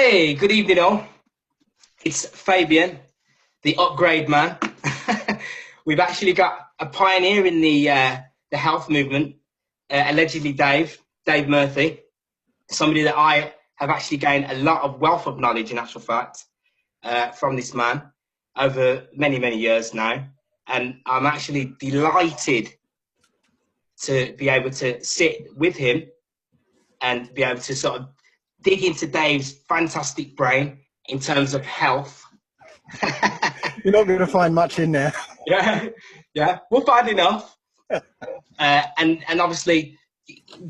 Hey, good evening all. It's Fabian, the upgrade man. We've actually got a pioneer in the health movement, allegedly Dave Murphy, somebody that I have actually gained a lot of wealth of knowledge, in actual fact, from this man over many, many years now. And I'm actually delighted to be able to sit with him and be able to sort of dig into Dave's fantastic brain in terms of health. You're not going to find much in there. Yeah, we'll find enough. And obviously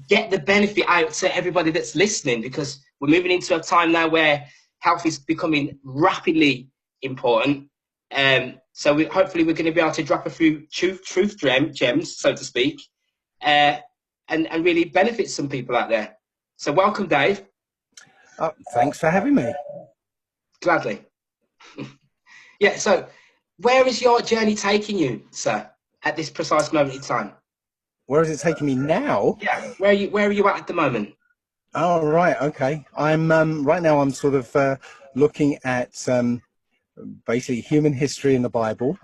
get the benefit out to everybody that's listening, because we're moving into a time now where health is becoming rapidly important. So hopefully we're going to be able to drop a few truth gems, so to speak, and really benefit some people out there. So welcome, Dave. Thanks for having me. Gladly. Yeah, so where is your journey taking you, sir, at this precise moment in time? Where is it taking me now? Yeah, where are you at the moment? Oh, right, okay. I'm right now. I'm sort of looking at basically human history in the Bible,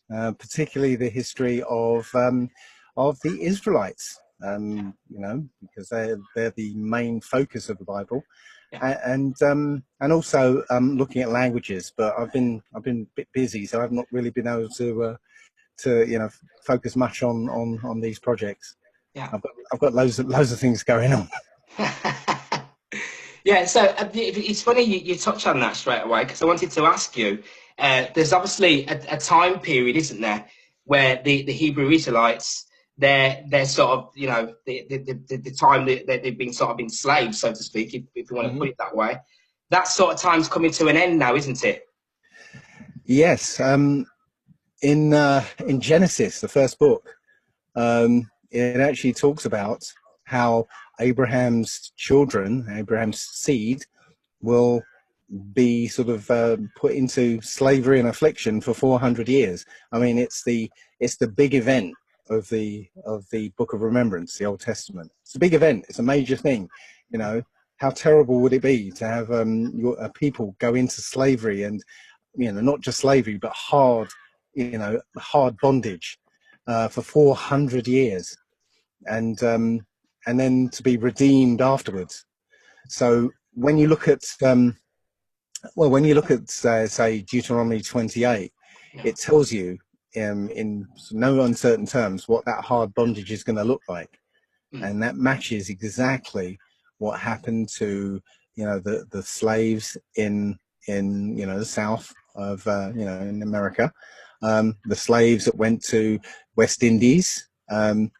particularly the history of the Israelites. Because they're the main focus of the Bible. Yeah. And also looking at languages, but I've been a bit busy, so I've not really been able to focus much on these projects. Yeah, I've got loads of things going on. Yeah, so it's funny you touch on that straight away, because I wanted to ask you. There's obviously a time period, isn't there, where the Hebrew Israelites, they're sort of, the time that they've been sort of enslaved, so to speak, if you want to put it that way. That sort of time's coming to an end now, isn't it? Yes. In Genesis, the first book, it actually talks about how Abraham's children, Abraham's seed, will be sort of put into slavery and affliction for 400 years. I mean, it's the big event of the Book of Remembrance, the Old Testament. It's a big event. It's a major thing. You know, how terrible would it be to have your people go into slavery, and not just slavery, but hard bondage for 400 years, and then to be redeemed afterwards. So when you look at say Deuteronomy 28, it tells you in no uncertain terms what that hard bondage is going to look like, and that matches exactly what happened to the slaves in the south of in America, the slaves that went to West Indies, the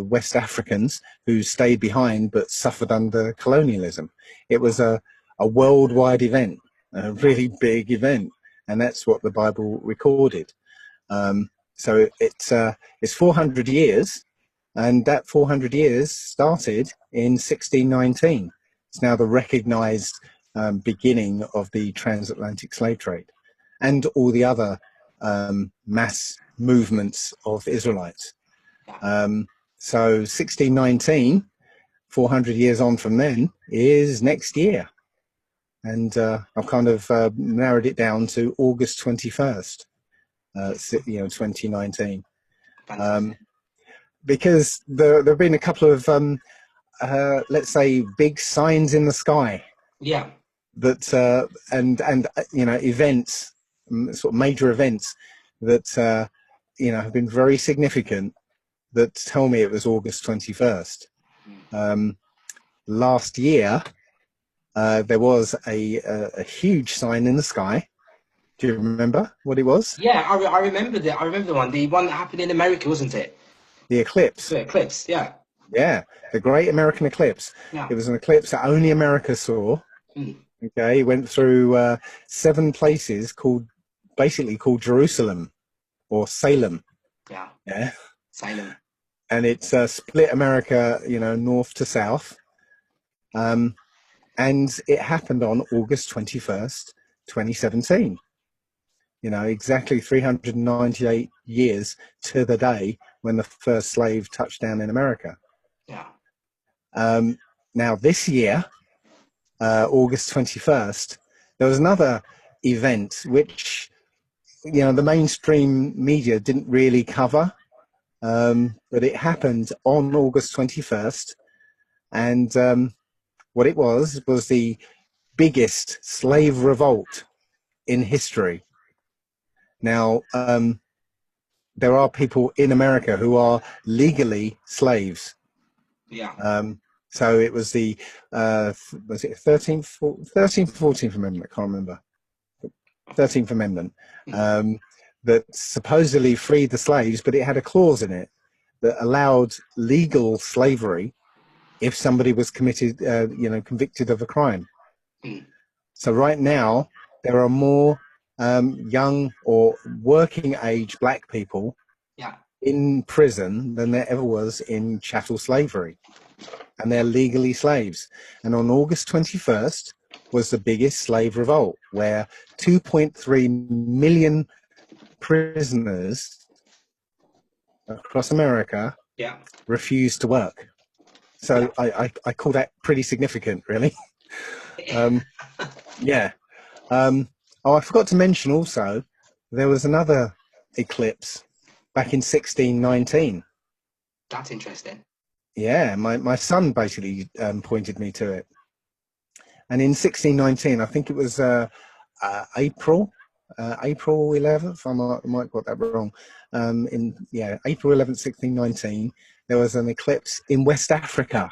West Africans who stayed behind but suffered under colonialism. It was a worldwide event, a really big event, and that's what the Bible recorded. So it's 400 years, and that 400 years started in 1619. It's now the recognized beginning of the transatlantic slave trade and all the other mass movements of Israelites. So 1619, 400 years on from then, is next year. And I've kind of narrowed it down to August 21st, 2019. Because there have been a couple of, let's say, big signs in the sky. Yeah. That and events, sort of major events that have been very significant, that tell me it was August 21st. Last year, there was a huge sign in the sky. Do you remember what it was? Yeah, I remember that. I remember the one that happened in America, wasn't it? The eclipse. The eclipse, yeah. Yeah, the Great American Eclipse. Yeah. It was an eclipse that only America saw. Okay, it went through 7 places basically called Jerusalem or Salem. Yeah. Salem. And it split America, north to south. And it happened on August 21st, 2017. Exactly 398 years to the day when the first slave touched down in America. Yeah. Now this year, August 21st, there was another event which, you know, the mainstream media didn't really cover, but it happened on August 21st. And what it was the biggest slave revolt in history. Now, there are people in America who are legally slaves. Yeah. So it was the was it 13th, 14th Amendment? I can't remember. 13th Amendment that supposedly freed the slaves, but it had a clause in it that allowed legal slavery if somebody was committed, convicted of a crime. So right now there are more young or working age black people in prison than there ever was in chattel slavery, and they're legally slaves. And on August 21st was the biggest slave revolt, where 2.3 million prisoners across America refused to work. So I call that pretty significant, really. Yeah. I forgot to mention also, there was another eclipse back in 1619. That's interesting. Yeah, my son basically pointed me to it. And in 1619, I think it was April 11th. I might have got that wrong. April 11th, 1619, there was an eclipse in West Africa.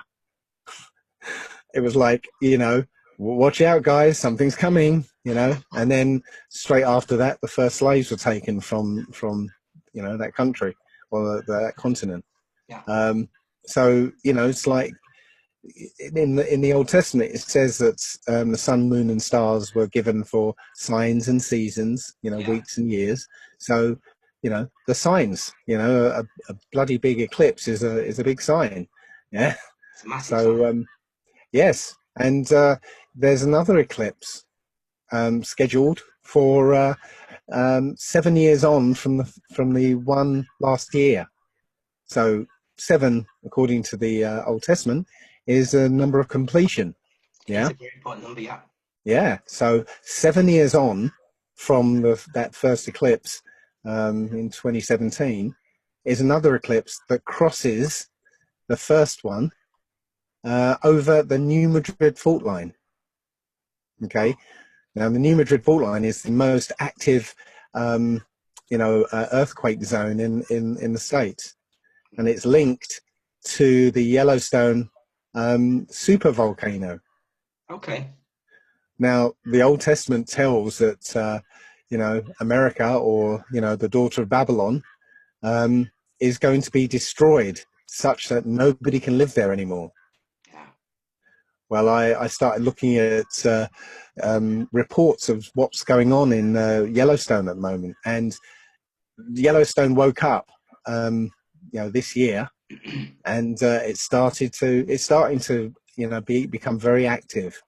It was like, you know, watch out, guys, something's coming, you know. And then straight after that, the first slaves were taken from you know, that country or that continent. Yeah. So, you know, it's like in the Old Testament, it says that the sun, moon, and stars were given for signs and seasons, you know, weeks and years. So, you know, the signs, you know, a bloody big eclipse is a big sign. Yeah. It's a massive sign. Yes, and there's another eclipse scheduled for 7 years on from the one last year. So 7, according to the Old Testament, is a number of completion. Yeah, it's a very important number. Yeah. Yeah. So 7 years on from that first eclipse in 2017 is another eclipse that crosses the first one over the New Madrid fault line. Okay. Now, the New Madrid fault line is the most active, earthquake zone in the States. And it's linked to the Yellowstone super volcano. Okay. Now, the Old Testament tells that, America, or, you know, the daughter of Babylon, is going to be destroyed such that nobody can live there anymore. Yeah. Well, I started looking at reports of what's going on in Yellowstone at the moment, and Yellowstone woke up, this year, and it's starting to, you know, become very active.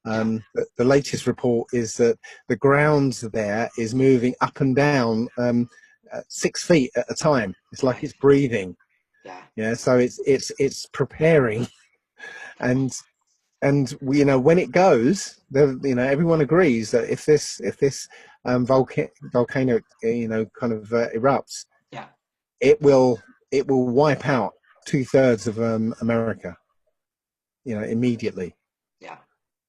The latest report is that the ground there is moving up and down 6 feet at a time. It's like it's breathing. Yeah, so it's preparing, and you know, when it goes, you know, everyone agrees that if this volcano, you know, kind of erupts, it will wipe out 2/3 of America, you know, immediately. Yeah.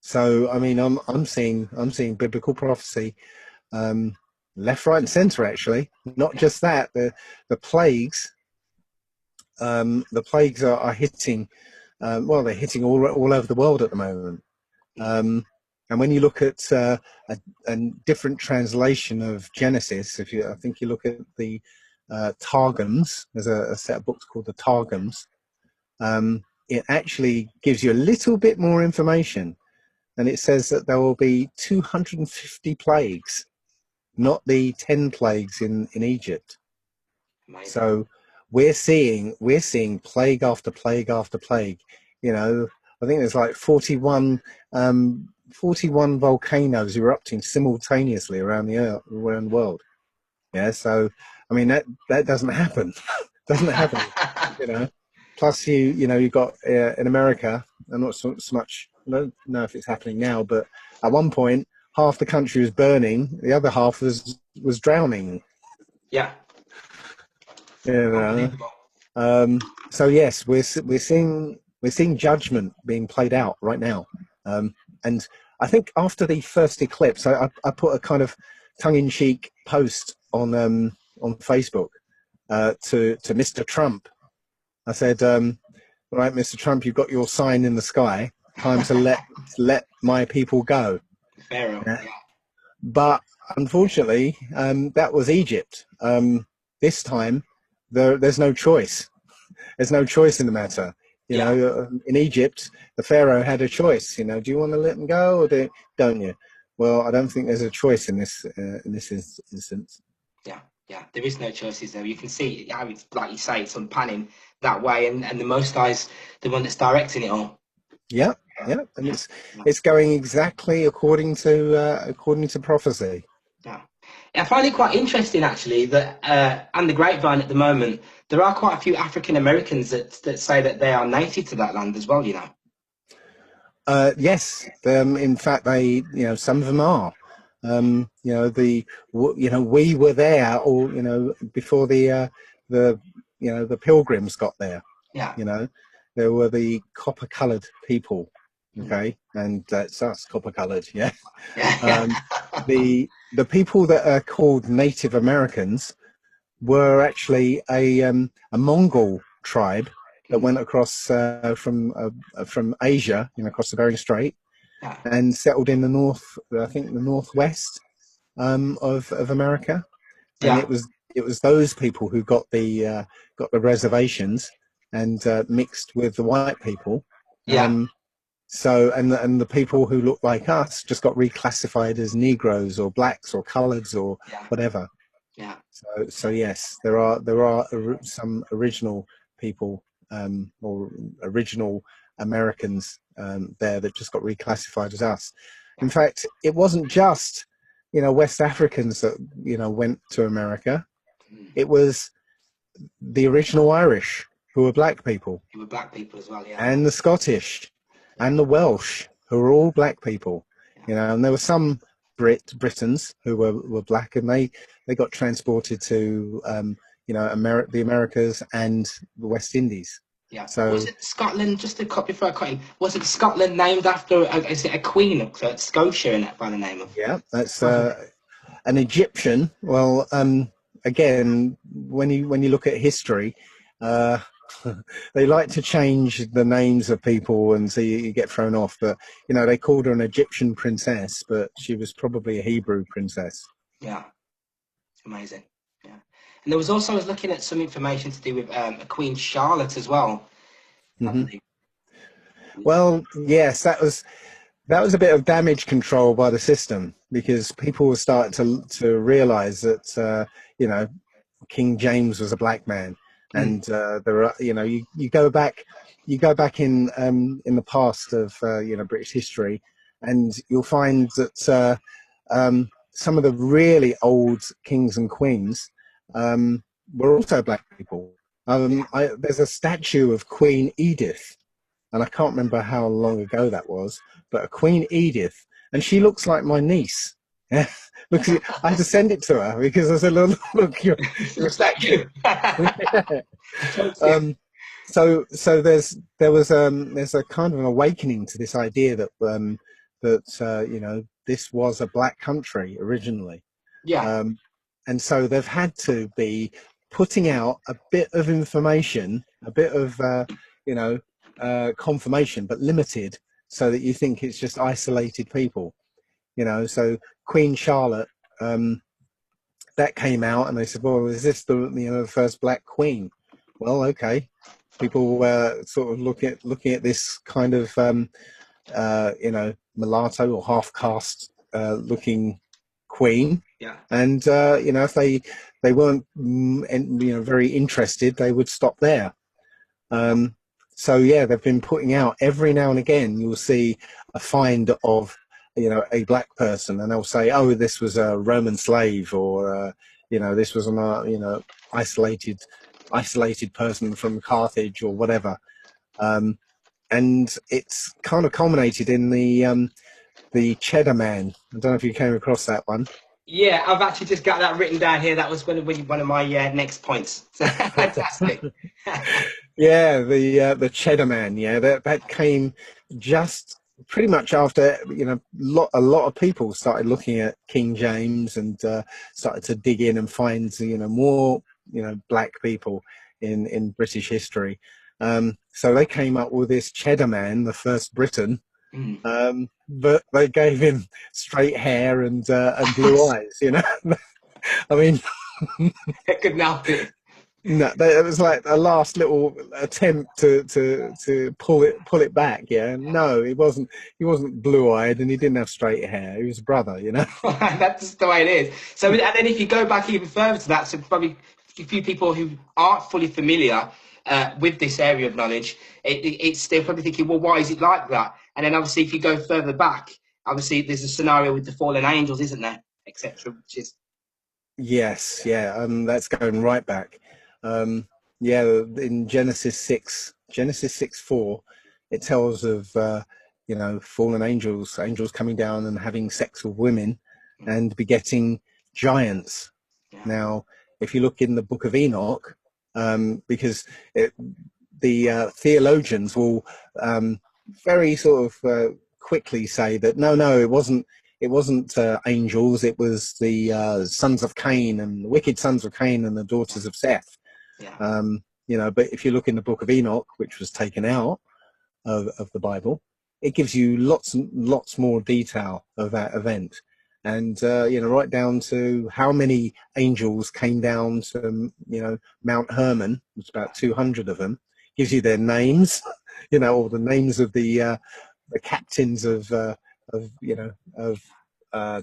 So I mean, I'm seeing biblical prophecy left, right, and center. Actually, not just that, the plagues. The plagues are hitting. They're hitting all over the world at the moment. And when you look at a different translation of Genesis, I think you look at the Targums, there's a set of books called the Targums. It actually gives you a little bit more information, and it says that there will be 250 plagues, not the 10 plagues in Egypt. Amazing. So we're seeing plague after plague after plague. You know, I think there's like 41 volcanoes erupting simultaneously around the world. Yeah, so I mean that doesn't happen. Doesn't happen. You know. Plus, you've got in America, and not so much don't know if it's happening now, but at one point, half the country was burning, the other half was drowning. Yeah. You know. Unbelievable. So yes, we're seeing judgment being played out right now, and I think after the first eclipse, I put a kind of tongue-in-cheek post on Facebook to Mr. Trump. I said, "Right, Mr. Trump, you've got your sign in the sky. Time to let my people go." Pharaoh. Yeah. Yeah. But unfortunately, that was Egypt. This time, there's no choice. There's no choice in the matter. You Yeah. know, in Egypt, the Pharaoh had a choice. You know, do you want to let them go or don't you? Well, I don't think there's a choice in this instance. Yeah. Yeah. There is no choices there. You can see how it's, like you say, it's unpanning that way, and the Most High's the one that's directing it all. Yeah, yeah, and Yeah. it's going exactly according to prophecy. Yeah. I find it quite interesting, actually, that and the grapevine at the moment, there are quite a few African Americans that say that they are native to that land as well. You know. Yes, in fact, some of them are. We were there, or before the pilgrims got there. Yeah. You know, there were the copper-coloured people. Mm. Okay, and that's us, copper-coloured. Yeah. Yeah. Um, the people that are called Native Americans were actually a Mongol tribe that Mm. went across from Asia, across the Bering Strait, Yeah. and settled in the I think the northwest of America, and Yeah. it was those people who got the reservations and mixed with the white people. Yeah. So and the people who look like us just got reclassified as Negroes or blacks or coloureds or Yeah. whatever. Yeah. So yes, there are some original people or original Americans there that just got reclassified as us. In fact, it wasn't just West Africans that went to America. Mm. It was the original Irish who were black people, You were black people as well. Yeah. and the Scottish, Yeah. and the Welsh who were all black people. Yeah. And there were some Britons who were black, and they got transported to the Americas and the West Indies. Yeah. Was So it Scotland? Just to cut before I cut in. Was it Scotland named after? Is it a queen of Scotia in it by the name of? yeah, that's Wasn't it? an Egyptian. Well, again, when you look at history, uh, they like to change the names of people, and so you get thrown off. But they called her an Egyptian princess, but she was probably a Hebrew princess. Yeah. Amazing. Yeah. And there was also, I was looking at some information to do with a Queen Charlotte as well, I Hmm. believe. Well, yes, that was a bit of damage control by the system, because people were starting to realise that King James was a black man, Mm. and there are you go back in the past of British history, and you'll find that some of the really old kings and queens were also black people. Yeah. There's a statue of Queen Edith, and I can't remember how long ago that was, but a Queen Edith, and she looks like my niece. Yeah, because I had to send it to her because I said, "Look, you're Some statue. yeah. Yeah. So there's a kind of an awakening to this idea that this was a black country originally, Yeah. um, and so they've had to be putting out a bit of information, a bit of confirmation, but limited, so that you think it's just isolated people. So Queen Charlotte. That came out, and they said, "Well, is this the first black queen?" Well, okay. People were sort of looking at this kind of mulatto or half caste looking queen, Yeah. and if they weren't very interested, they would stop there. So yeah, they've been putting out every now and again. You'll see a find of a black person, and they'll say, "Oh, this was a Roman slave," or this was an isolated person from Carthage or whatever. and it's kind of culminated in the Cheddar Man. I don't know if you came across that one. Yeah, I've actually just got that written down here. That was one of my next points. So, fantastic. Yeah, the Cheddar Man. Yeah, that came just pretty much after, a lot of people started looking at King James and started to dig in and find more black people in British history. So they came up with this Cheddar Man, the first Briton. Mm. But they gave him straight hair and blue eyes. I mean, Couldn't help it. no, it was like a last little attempt to pull it back. Yeah, no, he wasn't. He wasn't blue eyed, and he didn't have straight hair. He was a brother. That's just the way it is. So, and then if you go back even further to that, so probably a few people who aren't fully familiar with this area of knowledge, it's they're probably thinking, well, why is it like that? And then obviously, if you go further back, obviously there's a scenario with the fallen angels, isn't there, etc. Which is Yes, yeah, that's going right back. Yeah, in Genesis 6:4, it tells of fallen angels coming down and having sex with women and begetting giants. yeah, Now, if you look in the book of Enoch, because the theologians will very sort of quickly say that no, it wasn't angels, it was the sons of Cain and the wicked sons of Cain and the daughters of Seth. yeah, But if you look in the book of Enoch, which was taken out of the Bible, it gives you lots and lots more detail of that event. And, right down to how many angels came down to, Mount Hermon. It's about 200 of them. Gives you their names, or the names of the captains of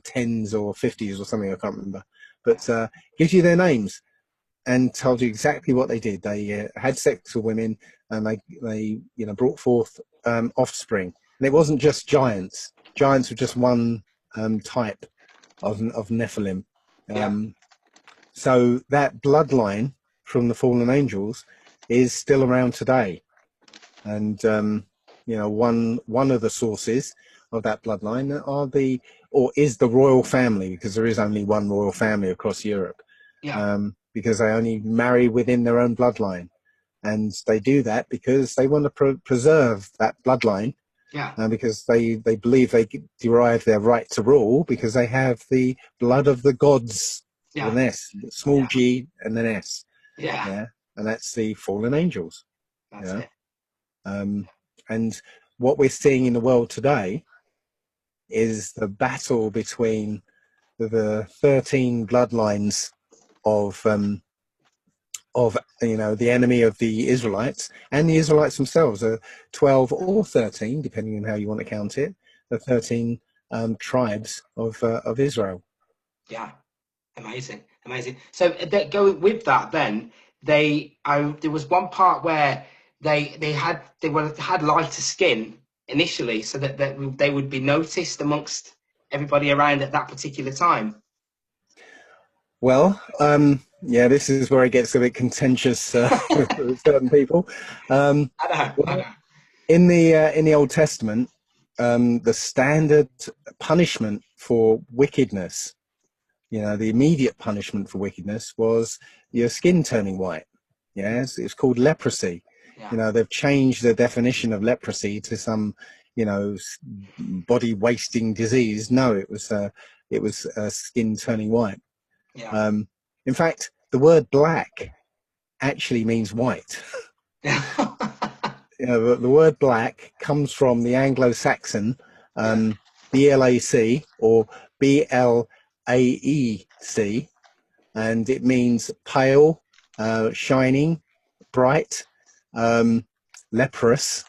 tens or 50s or something. I can't remember. But gives you their names and told you exactly what they did. They had sex with women, and they brought forth offspring. And it wasn't just giants. Giants were just one type of Nephilim. yeah, So that bloodline from the fallen angels is still around today. And one of the sources of that bloodline is the royal family, because there is only one royal family across Europe. yeah, Because they only marry within their own bloodline, and they do that because they want to preserve that bloodline, yeah, because they believe they derive their right to rule because they have the blood of the gods with yeah, an S, small yeah, g and an S. yeah. Yeah, and that's the fallen angels. That's Yeah. it. And what we're seeing in the world today is the battle between the 13 bloodlines of the enemy of the Israelites, and the Israelites themselves are 12 or 13, depending on how you want to count it, the 13 tribes of Israel. Yeah. Amazing, amazing. So going with that, then there was one part where they had lighter skin initially, so that they would be noticed amongst everybody around at that particular time. Well, yeah, this is where it gets a bit contentious with certain people. Um, I know, I well, know. in the Old Testament, the standard punishment for wickedness, the immediate punishment for wickedness was your skin turning white. Yes, it's called leprosy. Yeah, They've changed the definition of leprosy to some, body wasting disease. No, it was skin turning white. yeah, Um, in fact, the word black actually means white. yeah, The word black comes from the Anglo-Saxon yeah, BLAC or BLAEC, and it means pale, shining, bright, leprous.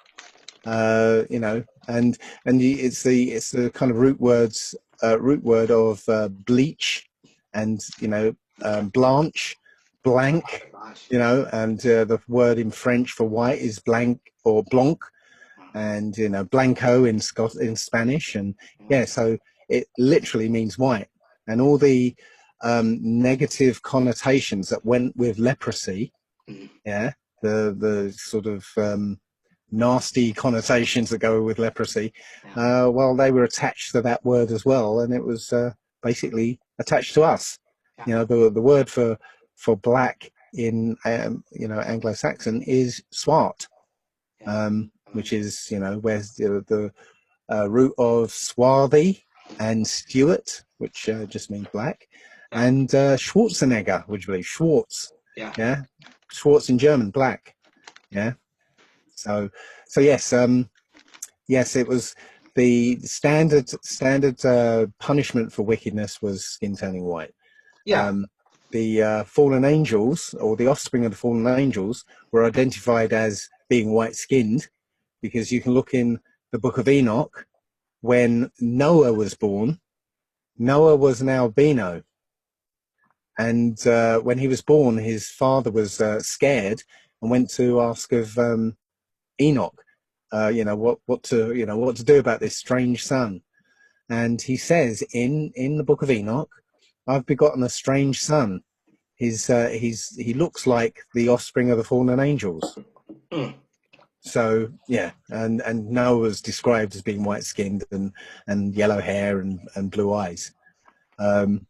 And it's the kind of root word of bleach, and blanche, blank. And the word in French for white is blanc or blanc, and blanco in Spanish, and yeah, so it literally means white, and all the negative connotations that went with leprosy. mm, Yeah, the sort of nasty connotations that go with leprosy. Yeah. Well, they were attached to that word as well, and it was basically attached to us. Yeah. You know, the word for black in Anglo-Saxon is swart, Yeah. which is, you know, where's the root of swarthy and Stuart, which just means black, Yeah. and Schwarzenegger, which means Schwartz. Yeah. Yeah, Schwartz in German, black. Yeah. So yes, yes, it was the standard punishment for wickedness was skin turning white. Yeah. The fallen angels, or the offspring of the fallen angels, were identified as being white skinned, because you can look in the book of Enoch. When Noah was born, Noah was an albino, and when he was born, his father was scared and went to ask of Enoch, what to do about this strange son. And he says in the book of Enoch, "I've begotten a strange son. He looks like the offspring of the fallen angels." Mm. So yeah, and Noah was described as being white skinned and yellow hair and blue eyes. Amazing.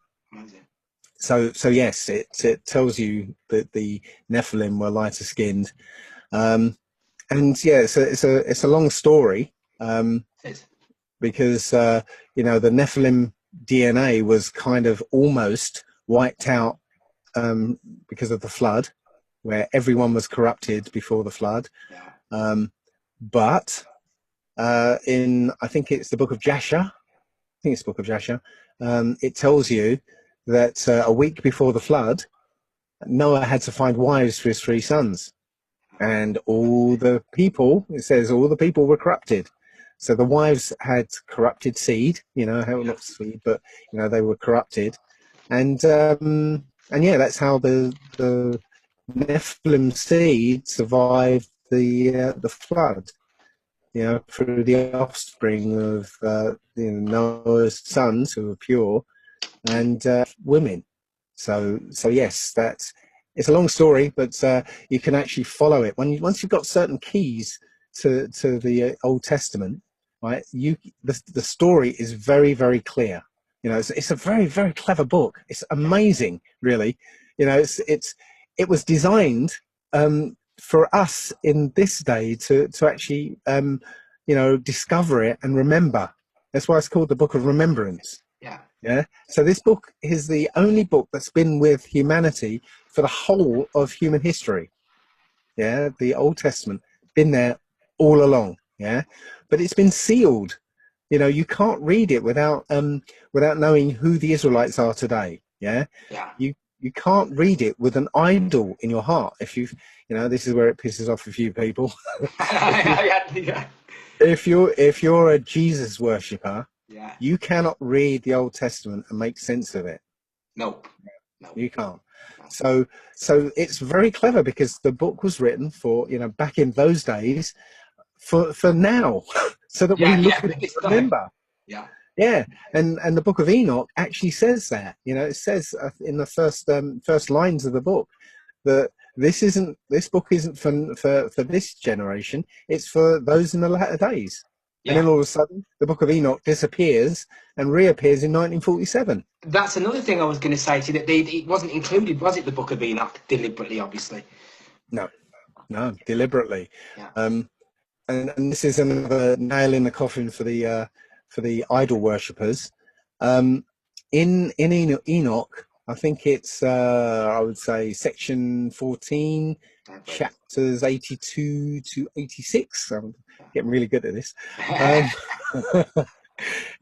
So yes, it tells you that the Nephilim were lighter skinned. And yeah, it's a long story, It is. because the Nephilim DNA was kind of almost wiped out because of the flood, where everyone was corrupted before the flood. Yeah. But in, I think it's the book of Jasher. I think it's the book of Jasher. It tells you that a week before the flood, Noah had to find wives for his 3 sons. And all the people, it says, all the people were corrupted. So the wives had corrupted seed, not seed, but they were corrupted, and yeah, that's how the Nephilim seed survived the flood. Through the offspring of Noah's sons who were pure, and women. So yes, it's a long story, but you can actually follow it once you've got certain keys to the Old Testament, right? The story is very, very clear. It's a very, very clever book. It's amazing, really. It was designed for us in this day to actually discover it and remember. That's why it's called the Book of Remembrance. Yeah. Yeah. So this book is the only book that's been with humanity for the whole of human history. Yeah. The Old Testament been there all along. Yeah. But it's been sealed. You can't read it without knowing who the Israelites are today. Yeah. Yeah. You can't read it with an idol in your heart. This is where it pisses off a few people. Yeah. If you're a Jesus worshipper, Yeah. you cannot read the Old Testament and make sense of it. Nope. You can't. So it's very clever, because the book was written for, back in those days, for now, so that we look at it and remember. Yeah. Yeah, and the book of Enoch actually says that. It says in the first lines of the book that this book isn't for this generation. It's for those in the latter days. Yeah. And then all of a sudden, the book of Enoch disappears and reappears in 1947. That's another thing I was going to say to you, that it wasn't included, was it? The Book of Enoch, deliberately, obviously. No, deliberately. Yeah. And this is another nail in the coffin for the idol worshippers. In Enoch, I think it's I would say section 14, chapters 82 to 86. I'm getting really good at this.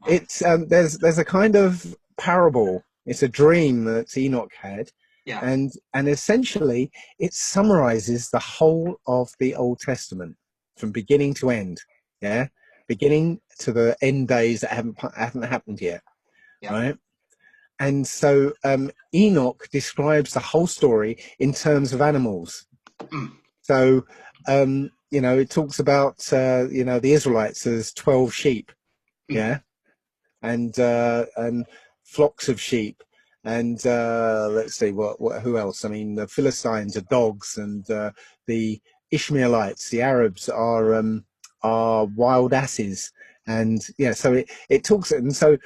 It's there's a kind of parable. It's a dream that Enoch had. Yeah. And essentially it summarizes the whole of the Old Testament from beginning to end. Yeah, beginning to the end days that haven't happened yet. Yeah. Right. And so Enoch describes the whole story in terms of animals. So it talks about the Israelites as 12 sheep. Yeah. And flocks of sheep, and let's see who else. I mean, the Philistines are dogs, and the Ishmaelites, the Arabs, are wild asses, and yeah. So it talks, and so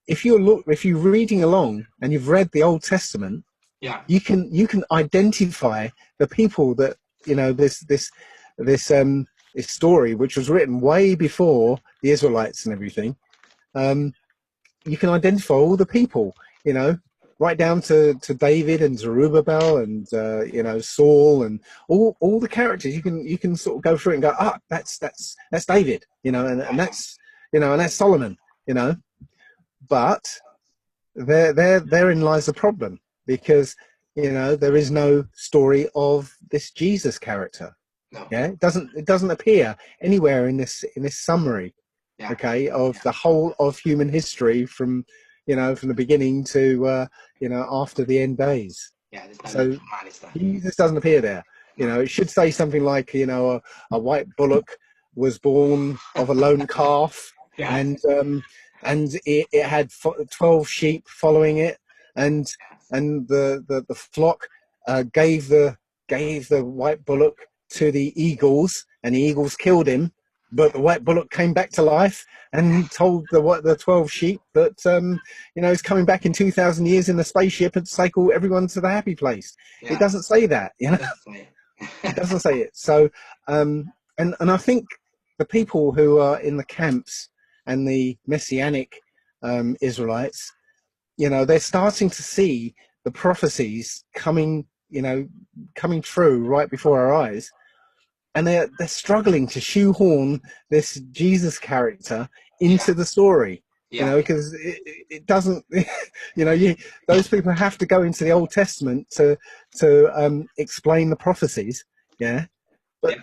if you're reading along and you've read the Old Testament, Yeah. you can identify the people that this this story, which was written way before the Israelites and everything. You can identify all the people, right down to David and Zerubbabel and Saul and all the characters. You can sort of go through it and go, that's David, and that's Solomon, but therein lies the problem, because there is no story of this Jesus character. No. Yeah, it doesn't appear anywhere in this summary. Yeah. Okay, of the whole of human history from from the beginning to after the end days. Yeah. There's no So literal man, is there? Jesus doesn't appear there. No. It should say something like a white bullock was born of a lone calf, Yeah. and it had 12 sheep following it, and the flock gave the white bullock to the eagles, and the eagles killed him, but the white bullock came back to life and told the 12 sheep that he's coming back in 2,000 years in the spaceship and take everyone to the happy place. Yeah. It doesn't say that, It doesn't say it. So and I think the people who are in the camps and the messianic Israelites, they're starting to see the prophecies coming true right before our eyes, and they're struggling to shoehorn this Jesus character into the story. Yeah. Because it doesn't. Those people have to go into the Old Testament to explain the prophecies. Yeah, but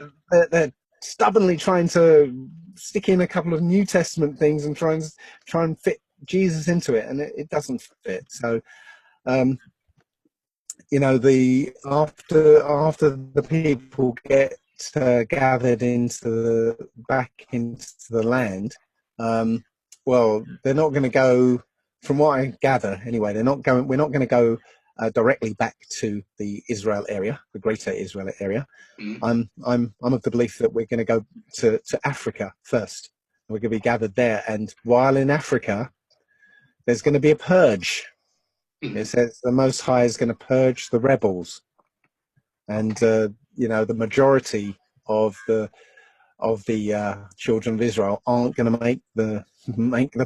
they're stubbornly trying to stick in a couple of New Testament things and try and fit Jesus into it, and it doesn't fit. So, after the people get gathered back into the land, well, they're not going to go. From what I gather, anyway, they're not going. We're not going to go directly back to the Israel area, the Greater Israel area. I'm of the belief that we're going to go to Africa first. We're going to be gathered there, and while in Africa, there's going to be a purge. It says the Most High is going to purge the rebels, and the majority of the children of Israel aren't going to make the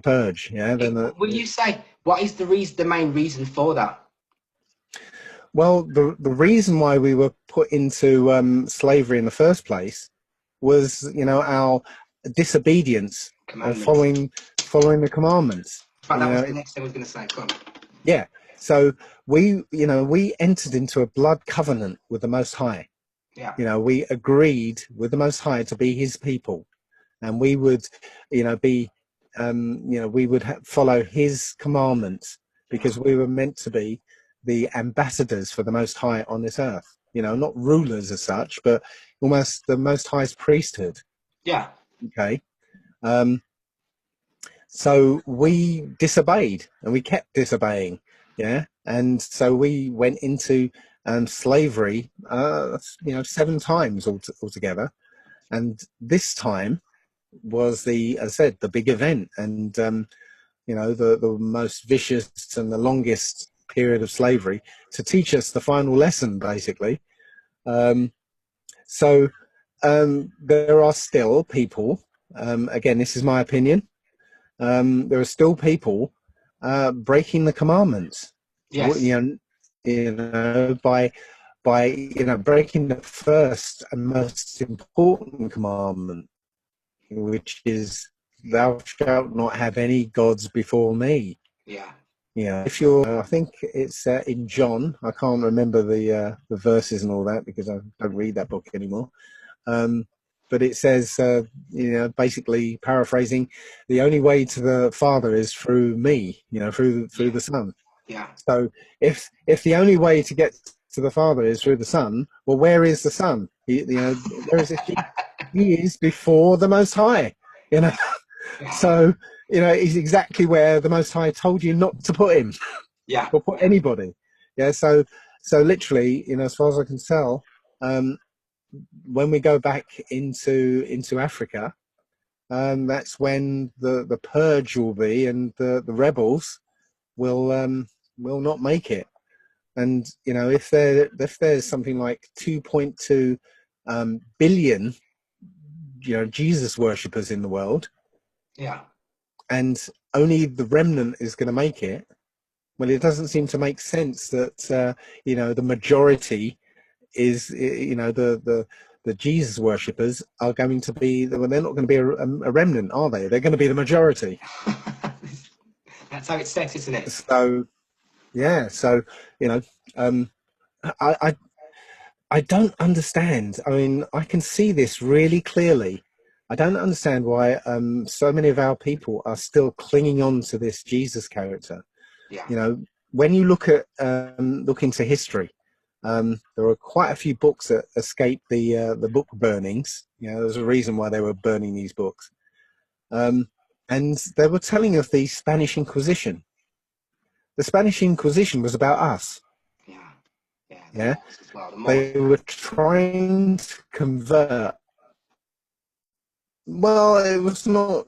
purge. Yeah. Will you say what is the main reason for that? Well, the reason why we were put into slavery in the first place was, our disobedience of following the commandments. But that was the next thing I was going to say. Come on. Yeah. So we entered into a blood covenant with the Most High. Yeah. We agreed with the Most High to be His people, and we would, be, we would follow His commandments, because we were meant to be the ambassadors for the Most High on this earth. Not rulers as such, but almost the Most High's priesthood. Yeah. Okay. So we disobeyed, and we kept disobeying. Yeah. And so we went into slavery, 7 times altogether. And this time was as I said, the big event, and the most vicious and the longest period of slavery, to teach us the final lesson, basically. So there are still people. Again, this is my opinion. There are still people breaking the commandments. Yes. By breaking the first and most important commandment, which is, "Thou shalt not have any gods before me." Yeah. Yeah. If you're, I think it's in John. I can't remember the verses and all that, because I don't read that book anymore. But it says, basically paraphrasing, the only way to the Father is through me. Through the Son. Yeah. So if the only way to get to the Father is through the Son, well, where is the Son? Where is it? He is before the Most High. So he's exactly where the Most High told you not to put him. Yeah. Or put anybody. Yeah. So literally, as far as I can tell, when we go back into Africa, that's when the purge will be, and the rebels will not make it. And if there's something like 2.2 billion Jesus worshippers in the world, Yeah. and only the remnant is going to make it, well, it doesn't seem to make sense that the majority is the Jesus worshippers are going to be, well, they're not going to be a remnant, are they? They're going to be the majority. That's how it's set, isn't it? So yeah, so um, I I don't understand. I mean, I can see this really clearly. I don't understand why so many of our people are still clinging on to this Jesus character. Yeah. When you look into history, there are quite a few books that escaped the book burnings. There's a reason why they were burning these books, and they were telling of the Spanish Inquisition. The Spanish Inquisition was about us. Yeah. Yeah. The Yeah, Moors as well. The Moors. they were trying to convert. Well, it was not.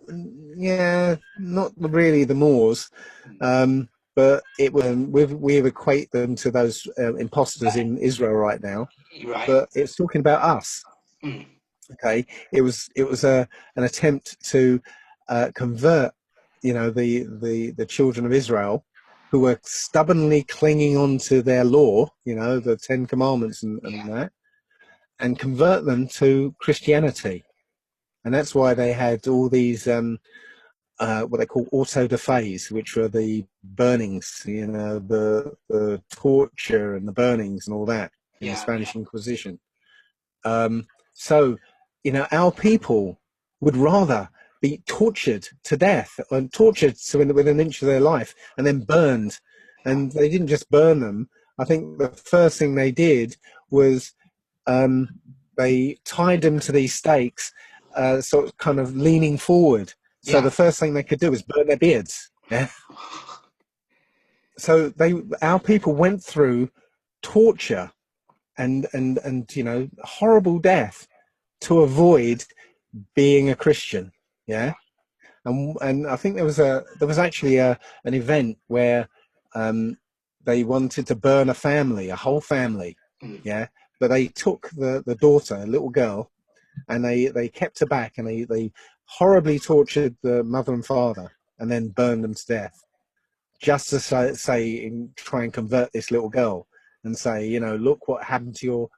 Yeah, not really the Moors. But it was we equate them to those imposters in Israel right now. Right. But it's talking about us. Mm. Okay, it was an attempt to convert, the children of Israel, who were stubbornly clinging on to their law, the Ten Commandments Yeah. and that, and convert them to Christianity. And that's why they had all these what they call auto da fes, which were the burnings, the torture and the burnings and all that in the Yeah. Yeah. Spanish Inquisition. So, our people would rather be tortured to death and tortured within an inch of their life and then burned. Yeah. And they didn't just burn them. I think the first thing they did was um, they tied them to these stakes, sort of kind of leaning forward. So Yeah. the first thing they could do was burn their beards. Yeah. So our people went through torture and horrible death to avoid being a Christian. Yeah. And I think there was actually an event where they wanted to burn a whole family. Mm. Yeah. But they took the daughter, a little girl, and they kept her back, and they horribly tortured the mother and father and then burned them to death, just to try and convert this little girl and say, look what happened to your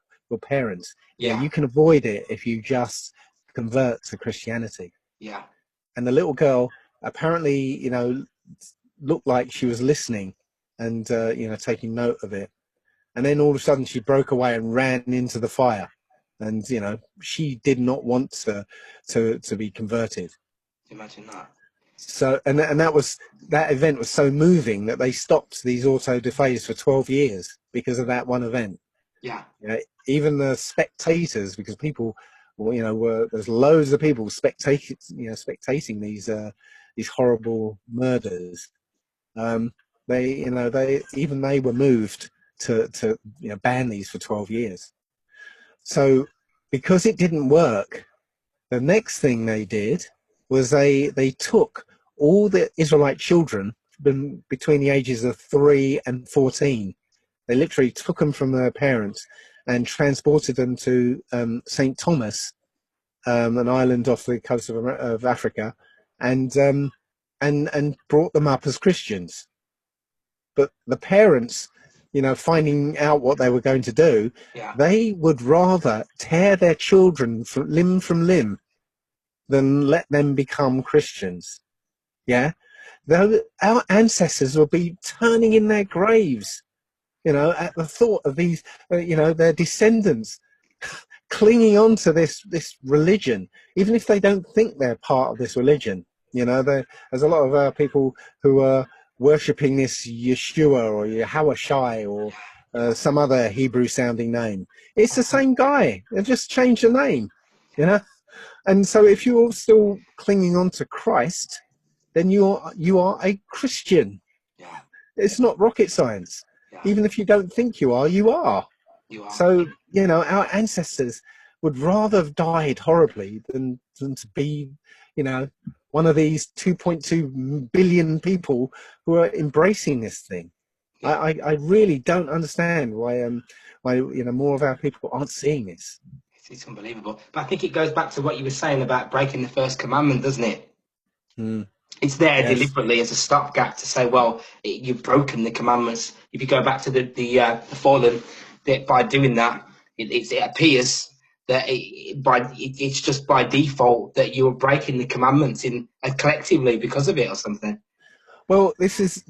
parents. Yeah, Yeah. you can avoid it if you just convert to Christianity. Yeah. And the little girl apparently, looked like she was listening and taking note of it. And then all of a sudden she broke away and ran into the fire. And she did not want to be converted. Imagine that. So and that event was so moving that they stopped these auto da fes for 12 years because of that one event. Yeah. Even the spectators, because people, there's loads of people spectating these horrible murders. They were moved to ban these for 12 years. So because it didn't work, the next thing they did was they took all the Israelite children between the ages of 3 and 14. They literally took them from their parents and transported them to St. Thomas, an island off the coast of Africa, and brought them up as Christians. But the parents, finding out what they were going to do, Yeah. they would rather tear their children from limb than let them become Christians. Yeah, our ancestors will be turning in their graves, at the thought of these, their descendants clinging on to this religion, even if they don't think they're part of this religion. There's a lot of people who are worshipping this Yeshua or Yahweh Shai or some other Hebrew-sounding name. It's the same guy. They've just changed the name, And so, if you're still clinging on to Christ, then you are a Christian. Yeah. It's not rocket science. Yeah. Even if you don't think you are, you are. You are. So, our ancestors would rather have died horribly than to be, you know, one of these 2.2 billion people who are embracing this thing. Yeah. I really don't understand why more of our people aren't seeing this. It's unbelievable. But I think it goes back to what you were saying about breaking the first commandment, doesn't it? Mm, It's there yes. deliberately as a stopgap to say, well, you've broken the commandments. If you go back to the fallen, that by doing that, it appears that it's just by default that you're breaking the commandments in collectively because of it or something. Well, this is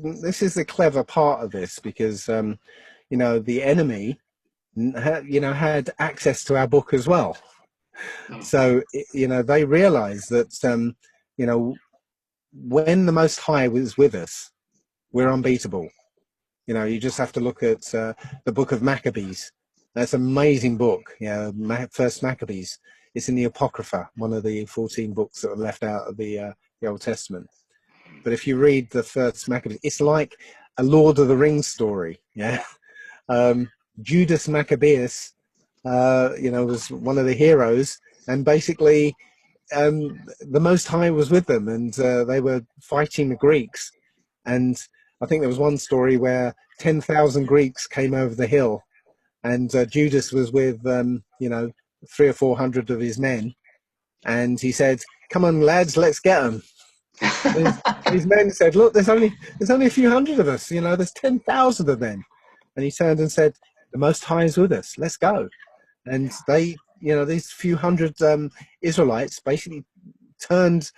the clever part of this, because the enemy had access to our book as well. Mm. So they realized that you know when the Most High was with us, we're unbeatable. You just have to look at the book of Maccabees. That's an amazing book. First Maccabees. It's in the Apocrypha, one of the 14 books that were left out of the Old Testament. But if you read the first Maccabees, it's like a Lord of the Rings story. Yeah. Judas Maccabeus, was one of the heroes, and basically the Most High was with them, and they were fighting the Greeks. And I think there was one story where 10,000 Greeks came over the hill, and Judas was with 300 or 400 of his men, and he said, "Come on, lads, let's get them." His men said, "Look, there's only a few hundred of us. There's 10,000 of them." And he turned and said, "The Most High is with us. Let's go." And they, these few hundred Israelites basically turned,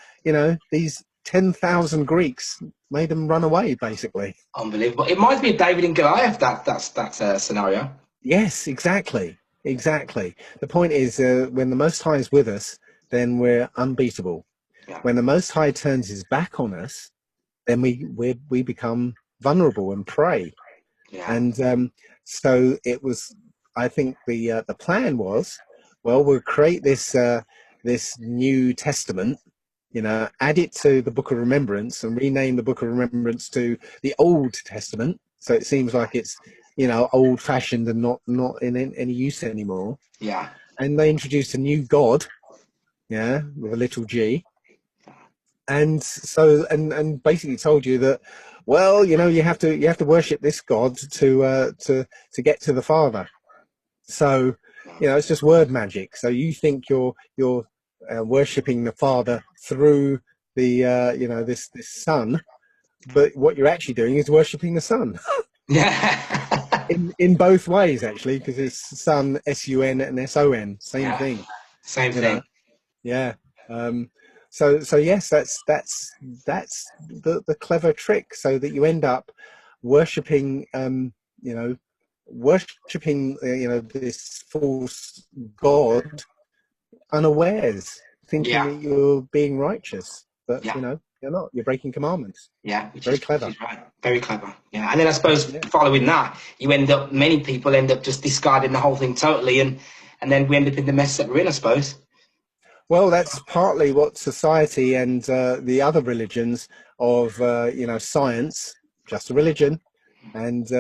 these 10,000 Greeks, made them run away, basically. Unbelievable. It reminds me of David and Goliath, that scenario. Yes, exactly. Exactly. The point is, when the Most High is with us, then we're unbeatable. Yeah. When the Most High turns his back on us, then we become vulnerable and prey. Yeah. And so it was. I think the plan was, well, we'll create this New Testament, add it to the Book of Remembrance, and rename the Book of Remembrance to the Old Testament. So it seems like it's old-fashioned and not in any use anymore. Yeah. And they introduced a new God, with a little g. And so and basically told you that, well, you have to worship this God to get to the Father. So it's just word magic. So you think you're worshipping the Father through the this Son, but what you're actually doing is worshipping the Son. Yeah. in both ways, actually, because it's Son, SUN, and SON, same Yeah. thing. Same you know thing. yeah. So yes, that's the clever trick, so that you end up worshipping worshipping this false god unawares, thinking Yeah. that you're being righteous, but Yeah. you're not. You're breaking commandments. Yeah. Very Which clever. is right. Very clever. Yeah. And then I suppose Yeah. following that, many people end up just discarding the whole thing totally, and then we end up in the mess that we're in, I suppose. Well, that's partly what society and the other religions of science, just a religion, and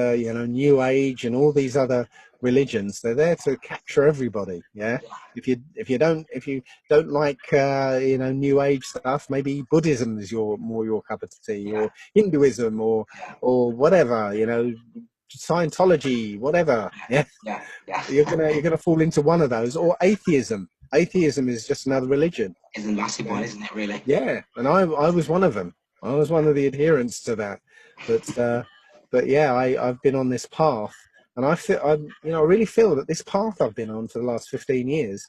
New Age and all these other religions. They're there to capture everybody. Yeah. If you don't like New Age stuff, maybe Buddhism is more your cup of tea, Yeah. or Hinduism, or Yeah. whatever. Scientology, whatever. Yeah. Yeah. Yeah. You're gonna fall into one of those, or atheism. Atheism is just another religion. It's a massive one, Yeah. isn't it? Really. Yeah, and I was one of them. I was one of the adherents to that. But yeah, I've been on this path, and I really feel that this path I've been on for the last 15 years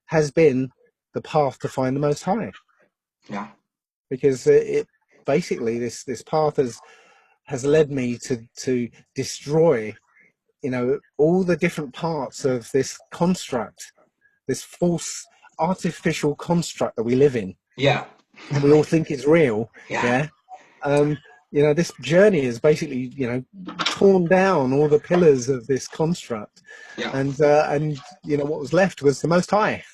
has been the path to find the Most High, Yeah. because it basically, this path has led me to destroy all the different parts of this construct, this false artificial construct that we live in, Yeah. and we all think is real. Yeah. Yeah. um this journey is basically torn down all the pillars of this construct, Yeah. and what was left was the Most High.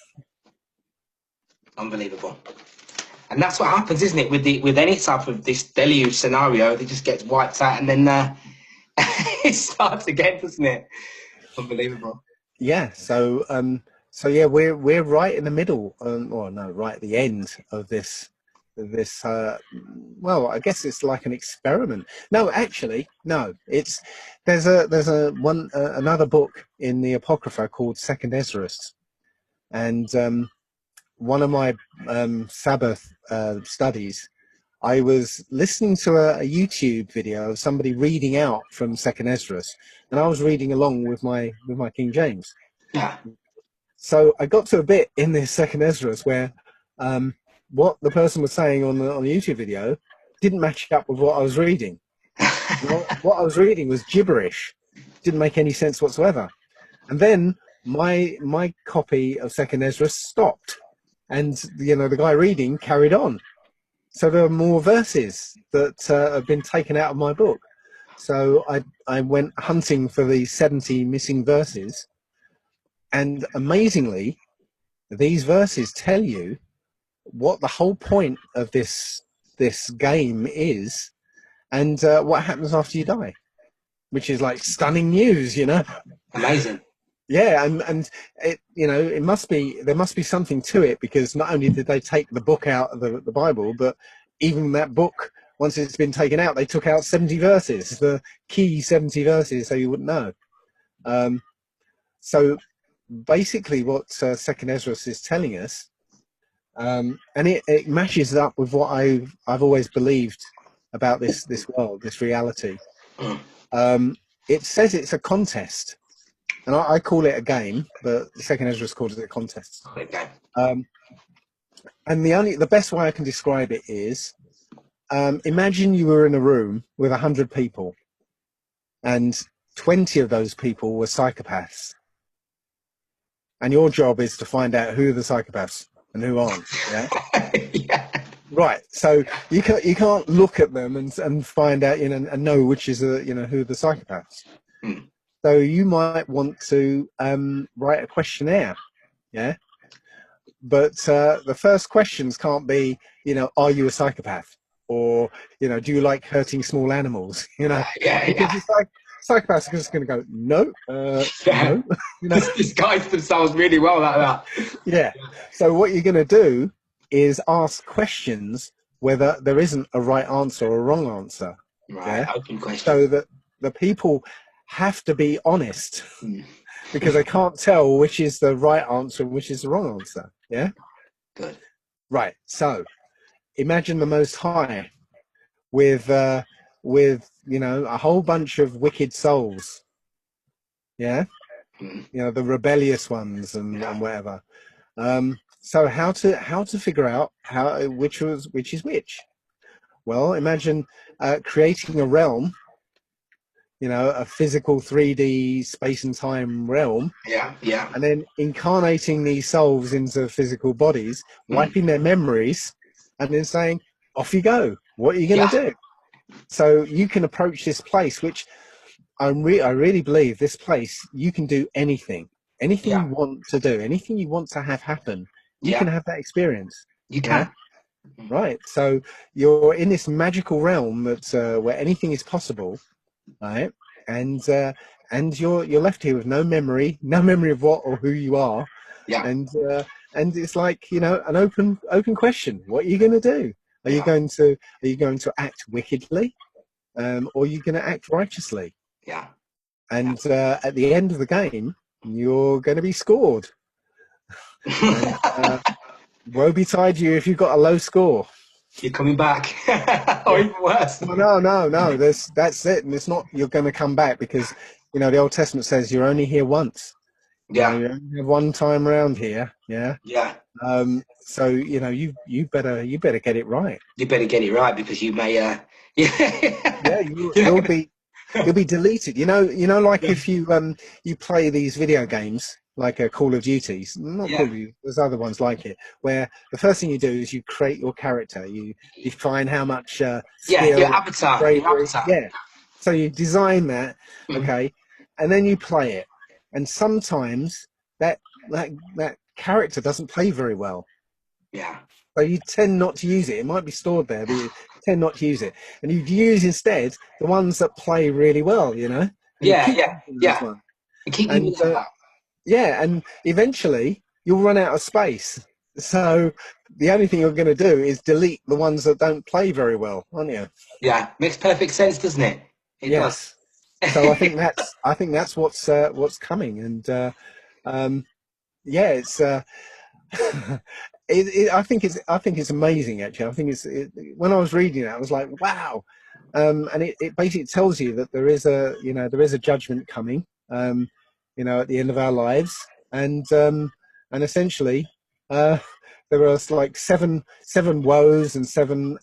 Unbelievable. And that's what happens, isn't it? With any type of this deluge scenario, it just gets wiped out, and then it starts again, doesn't it? Unbelievable. Yeah. So yeah, we're right in the middle, or no, right at the end of this. Well, I guess it's like an experiment. No, actually, no. There's another book in the Apocrypha called Second Esdras, and one of my Sabbath studies, I was listening to a YouTube video of somebody reading out from Second Esdras, and I was reading along with my King James. Yeah. So I got to a bit in this Second Esdras where what the person was saying on the YouTube video didn't match up with what I was reading. What I was reading was gibberish, didn't make any sense whatsoever. And then my copy of Second Esdras stopped, and the guy reading carried on. So there are more verses that have been taken out of my book. So I went hunting for the 70 missing verses, and amazingly, these verses tell you what the whole point of this game is, and what happens after you die, which is like stunning news, Amazing. Yeah, and it there must be something to it, because not only did they take the book out of the Bible, but even that book, once it's been taken out, they took out 70 verses, the key 70 verses, so you wouldn't know. So basically, what Second Esdras is telling us, and it matches up with what I've always believed about this world, this reality. It says it's a contest, and I call it a game, but the Second Esdras calls it a contest. Okay. And the best way I can describe it is, imagine you were in a room with 100 people, and 20 of those people were psychopaths, and your job is to find out who are the psychopaths and who aren't. Yeah. Yeah. Right. So you can't look at them and find out and know which is who the psychopaths. So you might want to write a questionnaire. Yeah. But the first questions can't be, are you a psychopath? Or, do you like hurting small animals? Yeah. Because it's like psychopaths are just going to go, no, no. Just disguise themselves really well like that. Yeah. So what you're going to do is ask questions whether there isn't a right answer or a wrong answer. Right. Yeah? Open question. So that the people have to be honest, because they can't tell which is the right answer and which is the wrong answer. Yeah. Good. Right. So imagine the Most High with a whole bunch of wicked souls. Yeah. The rebellious ones and whatever. So how to figure out which is which? Well, imagine creating a realm, a physical 3D space and time realm. Yeah, yeah. And then incarnating these souls into physical bodies, wiping their memories, and then saying, off you go. What are you going to do? So you can approach this place, which I really believe this place, you can do anything. Anything you want to do, anything you want to have happen, you can have that experience. You can. Right. So you're in this magical realm that's where anything is possible, right? And you're left here with no memory of what or who you are. Yeah. And it's like, an open question. What are you going to do? Are you going to act wickedly, or are you going to act righteously? Yeah. And at the end of the game, you're going to be scored. And, woe betide you if you've got a low score. You're coming back. Or even worse. No. That's it. And it's not you're going to come back, because, the Old Testament says you're only here once. Yeah. You only have one time around here. Yeah. Yeah. So, you better get it right. You better get it right, because you may, Yeah, you'll be deleted. Like if you play these video games, like Call of Duties, not Call of Duty, there's other ones like it, where the first thing you do is you create your character, you define how much skill, your avatar. bravery, so you design that, okay, and then you play it, and sometimes that character doesn't play very well. Yeah. So you tend not to use it. It might be stored there, but you tend not to use it. And you use instead the ones that play really well, And Yeah. keep And keep and, using that. and eventually you'll run out of space. So the only thing you're going to do is delete the ones that don't play very well, aren't you? Yeah, makes perfect sense, doesn't it? It does. Yes. So I think that's what's coming, and yeah, it's I think it's amazing actually. I think when I was reading it, I was like, wow, and it basically tells you that there is a judgment coming, at the end of our lives, and essentially, uh, there are like seven woes and seven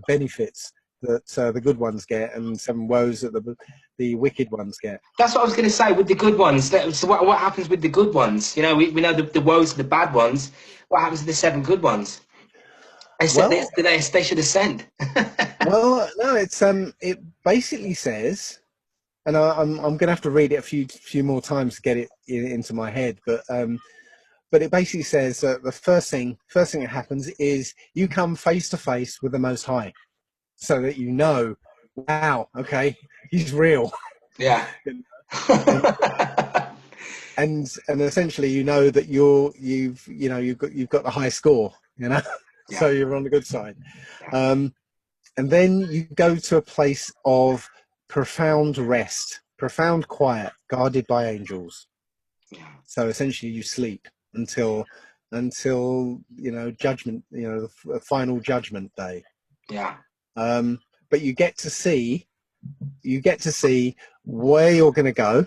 benefits that the good ones get, and seven woes that the wicked ones get. That's what I was going to say with the good ones. So what happens with the good ones? You know, we know the woes of the bad ones. What happens to the seven good ones? Well, They should ascend. no, it basically says, and I'm going to have to read it a few more times to get it into my head, but it basically says that the first thing that happens is you come face to face with the Most High, so that you know, wow, okay, he's real, Yeah. and and essentially you know that you've got the high score, so Yeah. you're on the good side. Yeah. Um, and then you go to a place of profound rest, profound quiet, guarded by angels. Yeah. So essentially, you sleep until judgment, the final judgment day. Yeah. But you get to see where you're going to go.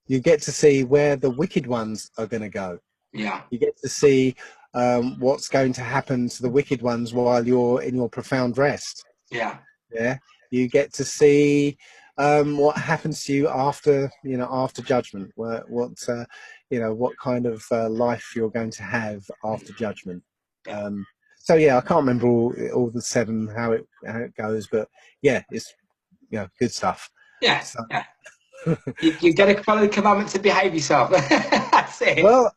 You get to see where the wicked ones are going to go. Yeah. You get to see what's going to happen to the wicked ones while you're in your profound rest. Yeah. Yeah, you get to see what happens to you after judgment. What kind of life you're going to have after judgment. Yeah. So yeah, I can't remember all the seven how it goes, but yeah, it's good stuff. Yeah. So, Yeah. You got to follow the commandments and behave yourself. That's it. well,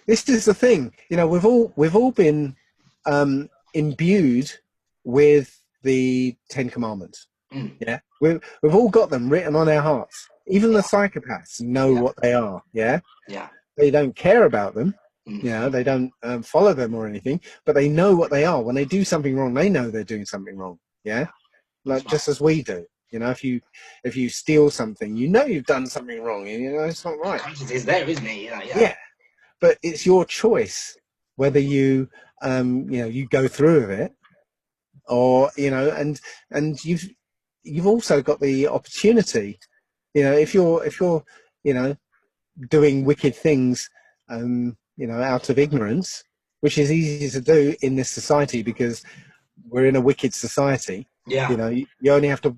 this is the thing. We've all been imbued with the Ten Commandments. Mm. Yeah, we've all got them written on our hearts. Even the Yeah. psychopaths know Yeah. what they are. Yeah, Yeah. they don't care about them. Mm. They don't follow them or anything, but they know what they are. When they do something wrong, they know they're doing something wrong. Yeah, That's like right. just as we do. If you steal something, you've done something wrong, and it's not right. Conscience is there, isn't it? Yeah. Yeah. Yeah, but it's your choice whether you go through with it, or and you've also got the opportunity. If you're doing wicked things, out of ignorance, which is easy to do in this society because we're in a wicked society. Yeah. You only have to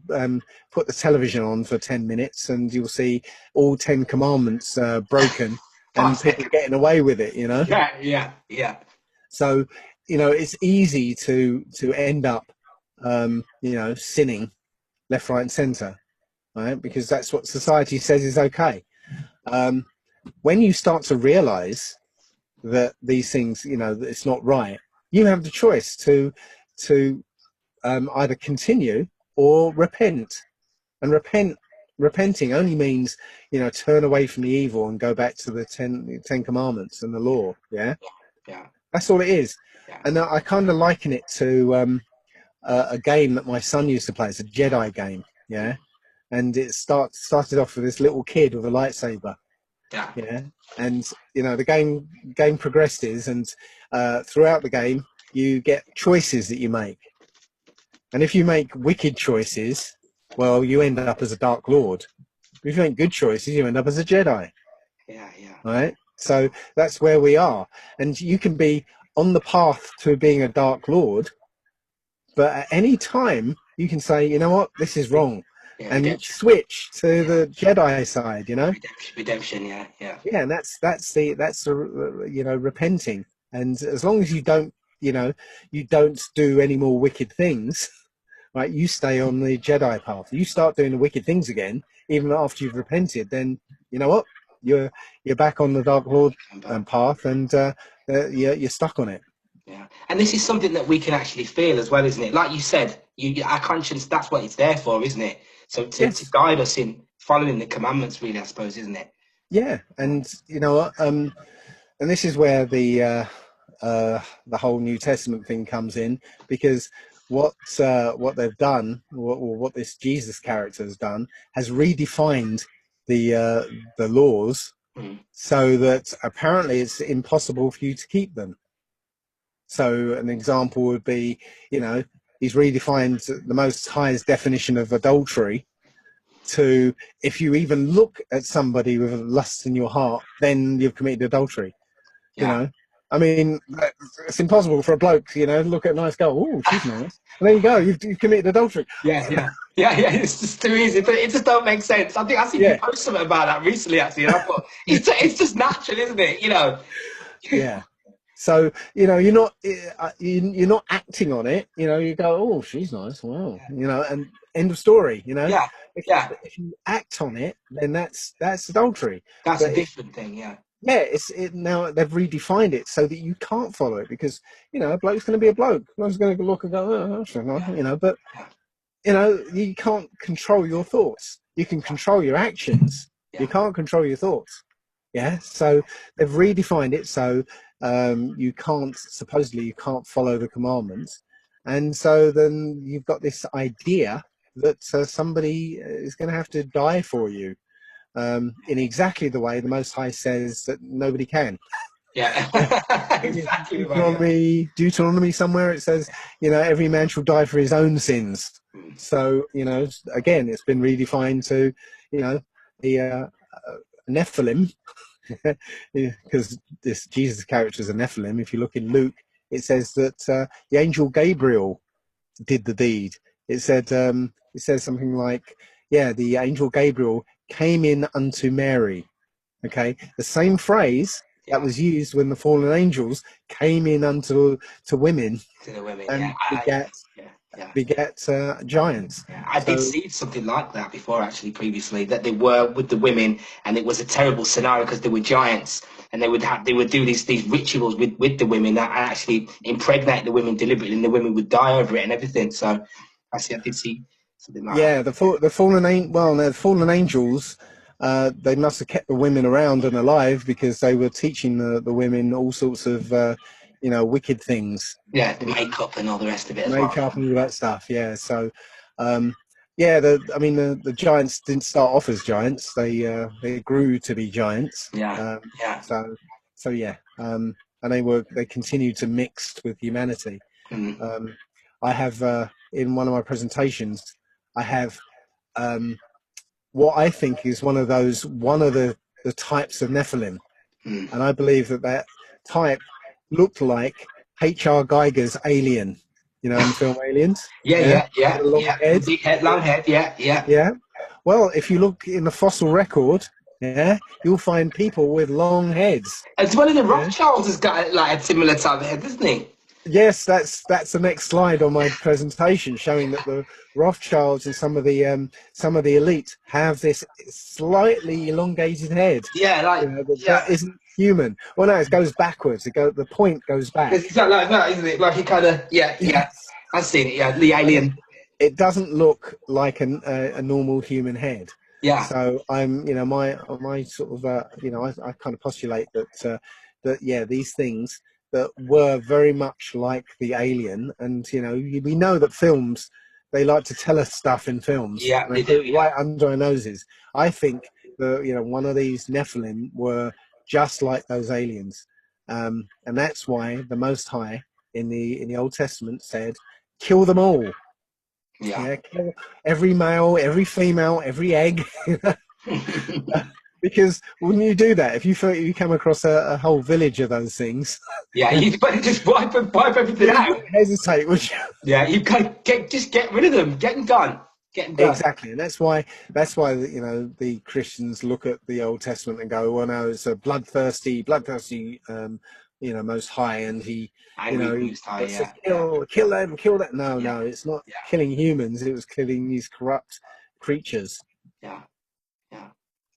put the television on for 10 minutes and you'll see all 10 commandments broken and people Fantastic. getting away with it. Yeah. Yeah. Yeah. So it's easy to end up sinning left, right, and centre, right? Because that's what society says is okay. When you start to realise that these things, that it's not right, you have the choice to either continue or repent. And repenting only means turn away from the evil and go back to the Ten Commandments and the law. Yeah, Yeah. that's all it is. Yeah. And I kind of liken it to a game that my son used to play. It's a Jedi game. Yeah, and it started off with this little kid with a lightsaber. Yeah. Yeah, and the game progresses, and throughout the game you get choices that you make, and if you make wicked choices, well, you end up as a Dark Lord. If you make good choices, you end up as a Jedi. Yeah. Yeah. Right, so that's where we are, and you can be on the path to being a Dark Lord, but at any time you can say, you know what, this is wrong, Yeah. and Redemption. switch to Yeah. the Jedi side. Redemption. Redemption. Yeah. Yeah. Yeah, and that's the repenting. And as long as you don't do any more wicked things, right? You stay on the Jedi path. You start doing the wicked things again, even after you've repented. Then you know what? You're back on the Dark Lord path, and you're stuck on it. Yeah, and this is something that we can actually feel as well, isn't it? Like you said, our conscience, that's what it's there for, isn't it? So to Yes. guide us in following the commandments, really, I suppose, isn't it? Yeah, and and this is where the whole New Testament thing comes in, because what they've done, what this Jesus character has done, has redefined the laws Mm. so that apparently it's impossible for you to keep them. So an example would be, he's redefined the Most High's definition of adultery to, if you even look at somebody with lust in your heart, then you've committed adultery. you Yeah. know I mean, it's impossible for a bloke, look at a nice girl, oh, she's nice, and there you go, you've committed adultery. Yeah, yeah, yeah, yeah. It's just too easy. It just don't make sense. I think I seen you Yeah, post something about that recently, actually, and I thought it's just natural, isn't it? You know. yeah. So you're not acting on it. You go, oh, she's nice, wow, and end of story. Yeah, if, yeah. if you act on it, then that's adultery. That's a But if different thing. Yeah, yeah, now they've redefined it so that you can't follow it, because a bloke's going to be a bloke. A bloke's going to look and go, oh, that's nice, yeah, but yeah, you can't control your thoughts. You can control your actions. You yeah, can't control your thoughts. Yeah. So they've redefined it so supposedly you can't follow the commandments. And so then you've got this idea that somebody is going to have to die for you, in exactly the way the Most High says that nobody can. yeah. Yeah. Exactly right. Yeah. Deuteronomy somewhere it says, every man shall die for his own sins. Mm. So, again, it's been redefined to, the Nephilim, because this Jesus character is a Nephilim. If you look in Luke, it says that the angel Gabriel did the deed. It says something like, yeah, the angel Gabriel came in unto Mary. Okay, the same phrase that Yeah. was used when the fallen angels came in unto to women To the women. Yeah. and begat Yeah. Yeah. giants. Yeah, I did So see something like that before, actually, previously, that they were with the women, and it was a terrible scenario because they were giants, and they would do these rituals with the women that actually impregnate the women deliberately, and the women would die over it and everything. So, actually, I did see something like that. yeah, the fallen angels, they must have kept the women around and alive because they were teaching the women all sorts of wicked things, Yeah, you know, makeup and all the rest of it as well. makeup and all that stuff. Yeah, so yeah, the giants didn't start off as giants. They grew to be giants. Yeah, Um, yeah, so yeah, and they continued to mix with humanity. mm, Um, I have in one of my presentations, I have um, what I think is one of the types of Nephilim, mm. and I believe that type looked like H.R. Geiger's Alien, in the film Aliens. Yeah, Yeah, yeah, yeah, with a long yeah. The head. big head, long head. Yeah, yeah. Yeah. Well, if you look in the fossil record, yeah, you'll find people with long heads. It's one of the Yeah. Rothschilds has got like a similar type of head, doesn't he? Yes, that's the next slide on my presentation, showing that the Rothschilds and some of the elite have this slightly elongated head. Yeah, like That yeah. isn't human. Well, no, it goes backwards. The point goes It's back. exactly like that, isn't it? Like he kind of, yeah, yeah. Yes, I've seen it. Yeah, the and alien. it doesn't look like a normal human head. Yeah, So I'm, my sort of, I kind of postulate that yeah, these things that were very much like the alien, and we know that films, they like to tell us stuff in films, yeah, and they they put do. it Yeah, right under our noses. I think that one of these Nephilim were just like those aliens, and that's why the Most High in the Old Testament said, "Kill them all." yeah. Yeah, kill every male, every female, every egg. Because when you do that, if you come across a whole village of those things, Yeah, you you better just wipe everything out. wouldn't hesitate, would you? Yeah, you got just get rid of them. Get them gone. Get them gone. Exactly, and that's why the Christians look at the Old Testament and go, well, no, it's a bloodthirsty, Most High, and Angry he Most High. says, Yeah, yeah, kill them, kill that. No, yeah, no, it's not yeah, killing humans; it was killing these corrupt creatures. yeah, yeah.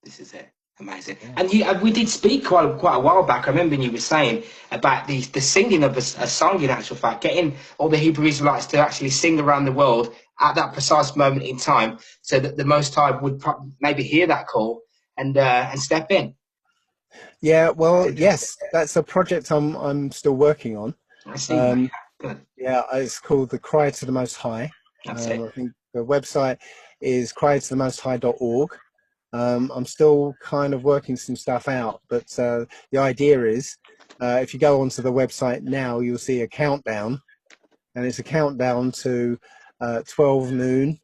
This is it. Amazing. Yeah. And we did speak quite a while back. I remember you were saying about the singing of a song. In actual fact, getting all the Hebrew Israelites to actually sing around the world at that precise moment in time, so that the Most High would maybe hear that call and step in. Yeah, well, Fantastic. yes, that's a project I'm still working on. I see, mate. Um, Good. yeah, it's called the Cry to the Most High. That's it. I think the website is crytothemosthigh.org. I'm still kind of working some stuff out, but the idea is if you go onto the website now, you'll see a countdown, and it's a countdown to 12 noon,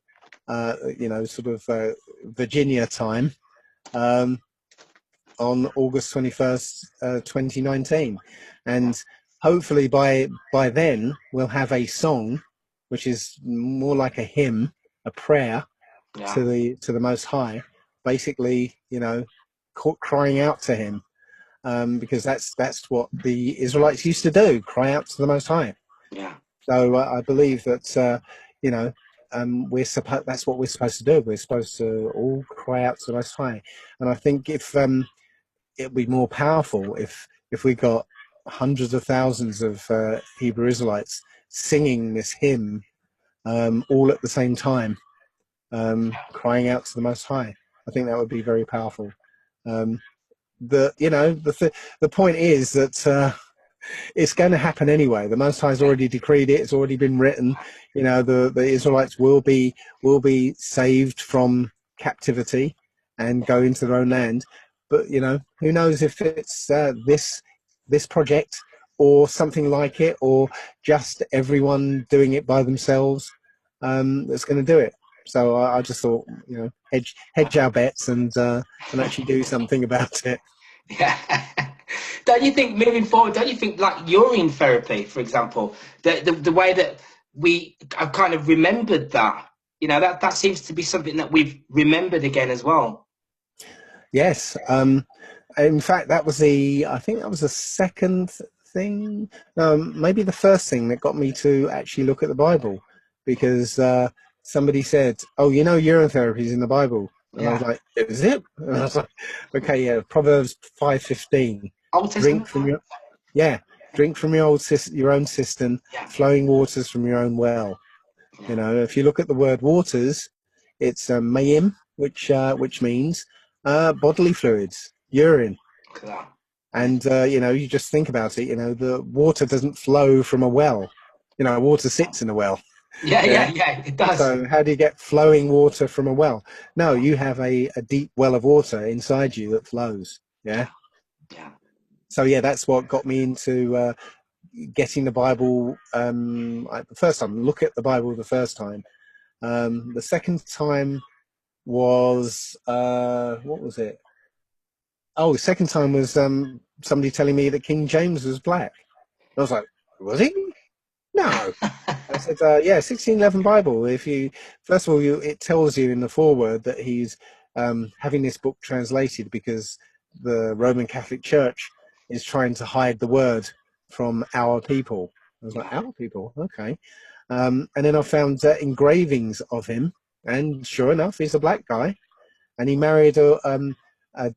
sort of Virginia time. Um, on August 21st, 2019. And hopefully by then we'll have a song, which is more like a hymn, a prayer Yeah. to the Most High, basically, crying out to him, because that's what the Israelites used to do, cry out to the Most High. Yeah. So I believe that, you know, that's what we're supposed to do. We're supposed to all cry out to the Most High. And I think if it'd be more powerful if we got hundreds of thousands of Hebrew Israelites singing this hymn all at the same time, crying out to the Most High. I think that would be very powerful. Um, the point is that it's going to happen anyway. The Most High's Yeah. already decreed it. It's already been written. The Israelites will be saved from captivity and go into their own land. But who knows if it's this project or something like it, or just everyone doing it by themselves that's going to do it. So I just thought, hedge our bets and actually do something about it. Yeah. Don't you think moving forward, don't you think like urine therapy, for example, the way that we have kind of remembered that, that seems to be something that we've remembered again as well. Yes. In fact, I think that was the second thing, maybe the first thing that got me to actually look at the Bible, because somebody said, "Oh, urine therapy is in the Bible," and I was Yeah. like, "Is it?" And I was like, "Okay, yeah, Proverbs 5:15, Old drink Testament? from your own cistern, Yeah. flowing waters from your own well." Yeah. If you look at the word waters, it's mayim, which means bodily fluids, urine. Look at that. Amazing. And you just think about it. The water doesn't flow from a well. Water sits in a well. Yeah, Yeah. yeah, yeah, it does. So how do you get flowing water from a well? No, you have a deep well of water inside you that flows. Yeah. Yeah, yeah, So yeah, that's what got me into getting the Bible. The first time, look at the Bible the first time. The second time was what was it? Oh, the second time was somebody telling me that King James was black. I was like, was he? No. I said, yeah, 1611 Bible. If you first of all, it tells you in the foreword that he's having this book translated because the Roman Catholic Church is trying to hide the word from our people. I was like, yeah. our people, okay. And then I found engravings of him, and sure enough, he's a black guy, and he married a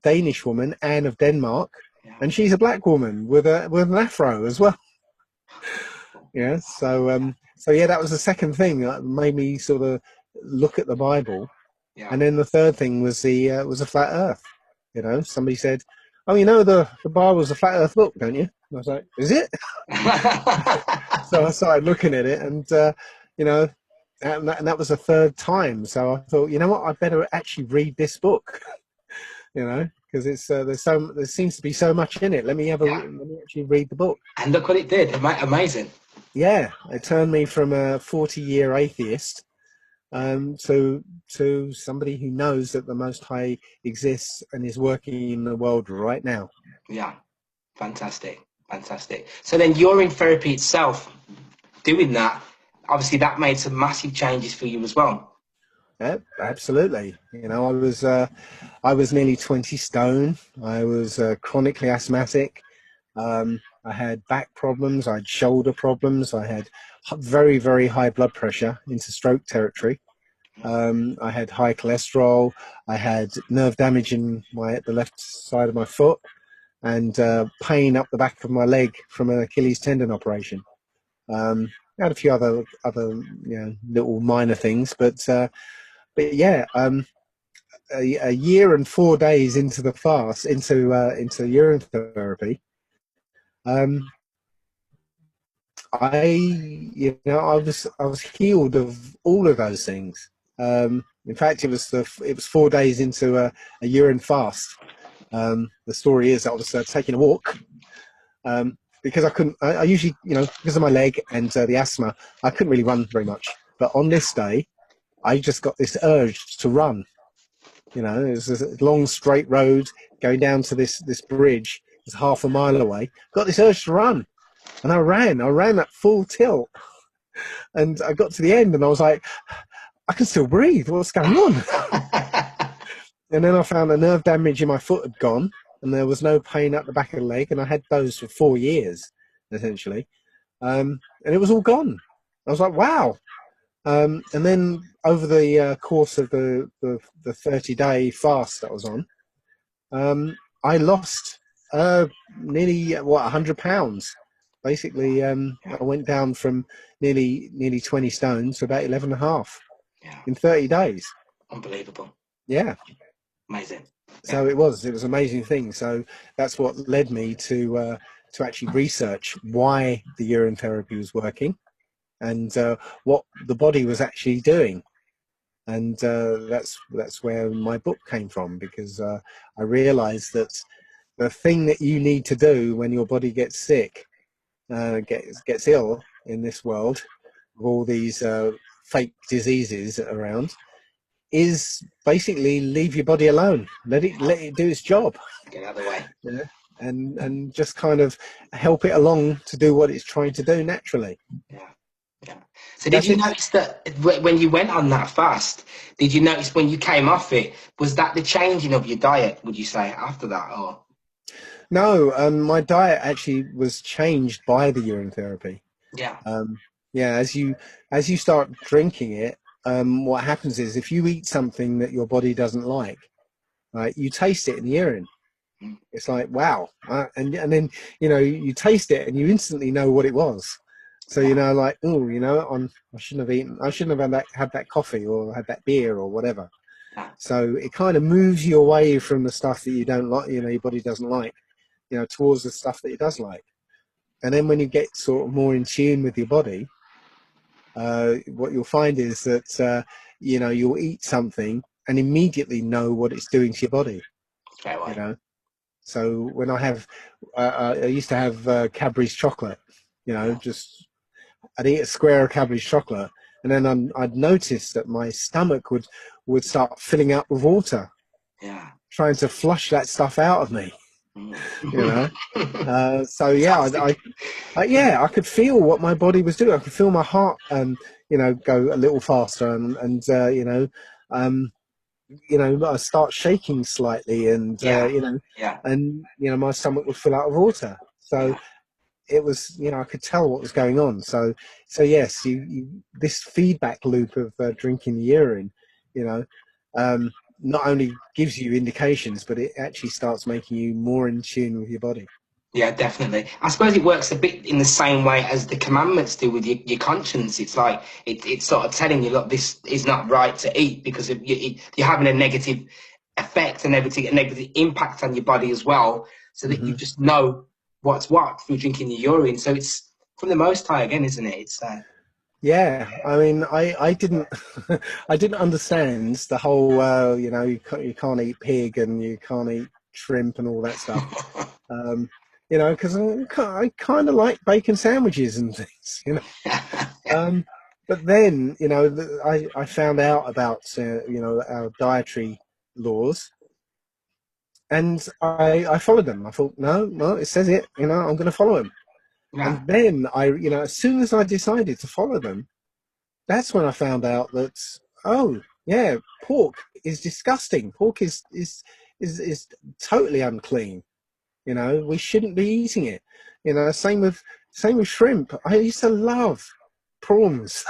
Danish woman, Anne of Denmark, Yeah. and she's a black woman with an afro as well. Yeah, so yeah, that was the second thing that made me sort of look at the Bible, Yeah. and then the third thing was the flat Earth. Somebody said, "Oh, the Bible's a flat Earth book, don't you?" And I was like, "Is it?" So I started looking at it, and you know, and that was the third time. So I thought, you know what, I better actually read this book. Because it's there seems to be so much in it. Yeah. Let me actually read the book. And look what it did. Amazing. Yeah, it turned me from a 40-year atheist to somebody who knows that the Most High exists and is working in the world right now. Yeah. Fantastic. Fantastic. So then you're in therapy itself, doing that, obviously that made some massive changes for you as well. Yeah, absolutely. I was nearly 20 stone. I was chronically asthmatic. I had back problems. I had shoulder problems. I had very, very high blood pressure into stroke territory. I had high cholesterol. I had nerve damage in the left side of my foot, and pain up the back of my leg from an Achilles tendon operation. I had a few other little minor things, but yeah. a year and 4 days into the fast, into urine therapy, um, I was healed of all of those things. In fact, it was 4 days into a urine fast. The story is I was taking a walk, because I couldn't. I usually, because of my leg and the asthma, I couldn't really run very much. But on this day, I just got this urge to run. It was a long straight road going down to this bridge. It's half a mile away. Got this urge to run, and I ran. I ran at full tilt, and I got to the end, and I was like, I can still breathe. What's going on? And then I found the nerve damage in my foot had gone, and there was no pain at the back of the leg, and I had those for 4 years, essentially. And it was all gone. I was like, wow. And then over the course of the 30-day fast that I was on, I lost nearly 100 pounds. Basically, I went down from nearly 20 stone to about 11 and a half in 30 days. Unbelievable. Yeah. Amazing. So it was an amazing thing. So that's what led me to actually research why the urine therapy was working, and what the body was actually doing. And that's where my book came from, because I realized that the thing that you need to do when your body gets sick, gets ill in this world, of all these fake diseases around, is basically leave your body alone. Let it do its job. Get out of the way. Yeah. And just kind of help it along to do what it's trying to do naturally. Yeah. So did you notice that when you went on that fast, did you notice when you came off it, was that the changing of your diet, would you say, after that? Or No, my diet actually was changed by the urine therapy. yeah. Yeah, as you start drinking it, what happens is if you eat something that your body doesn't like, right, you taste it in the urine. It's like, wow. And then, you taste it and you instantly know what it was. So, like, oh, I shouldn't have had that coffee or had that beer or whatever. So it kind of moves you away from the stuff that you don't like, your body doesn't like, towards the stuff that it does like. And then when you get sort of more in tune with your body, what you'll find is that, you'll eat something and immediately know what it's doing to your body, So when I used to have Cadbury's chocolate, just I'd eat a square of Cadbury's chocolate, and then I'd notice that my stomach would start filling up with water, trying to flush that stuff out of me, So yeah, I could feel what my body was doing. I could feel my heart, go a little faster, and I start shaking slightly, and my stomach would fill out of water. So it was, I could tell what was going on. So yes, this feedback loop of drinking the urine, not only gives you indications, but it actually starts making you more in tune with your body. Yeah, definitely. I suppose it works a bit in the same way as the commandments do with your conscience. It's like it's sort of telling you, look, this is not right to eat, because you're having a negative effect and everything, a negative impact on your body as well, so that you just know what's what through drinking the urine. So it's from the Most High again, isn't it? It's yeah. I mean, I didn't I didn't understand the whole you can't eat pig and you can't eat shrimp and all that stuff. Because I kind of like bacon sandwiches and things, but then, I found out about, our dietary laws, and I followed them. I thought, no, it says it, I'm going to follow them. And then as soon as I decided to follow them, that's when I found out that, oh yeah, pork is disgusting. Pork is totally unclean. We shouldn't be eating it. Same with shrimp. I used to love prawns.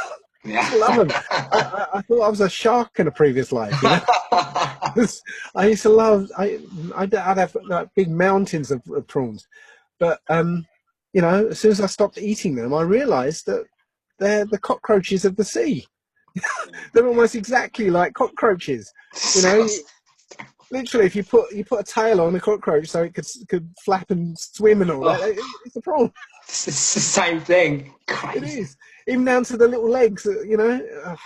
I love them. I thought I was a shark in a previous life. I used to love. I'd have like big mountains of prawns, but as soon as I stopped eating them, I realised that they're the cockroaches of the sea. They're almost exactly like cockroaches. literally, if you put a tail on a cockroach so it could flap and swim and all that, Oh, it's a problem. it's the same thing. It Crazy. is, even down to the little legs, you know.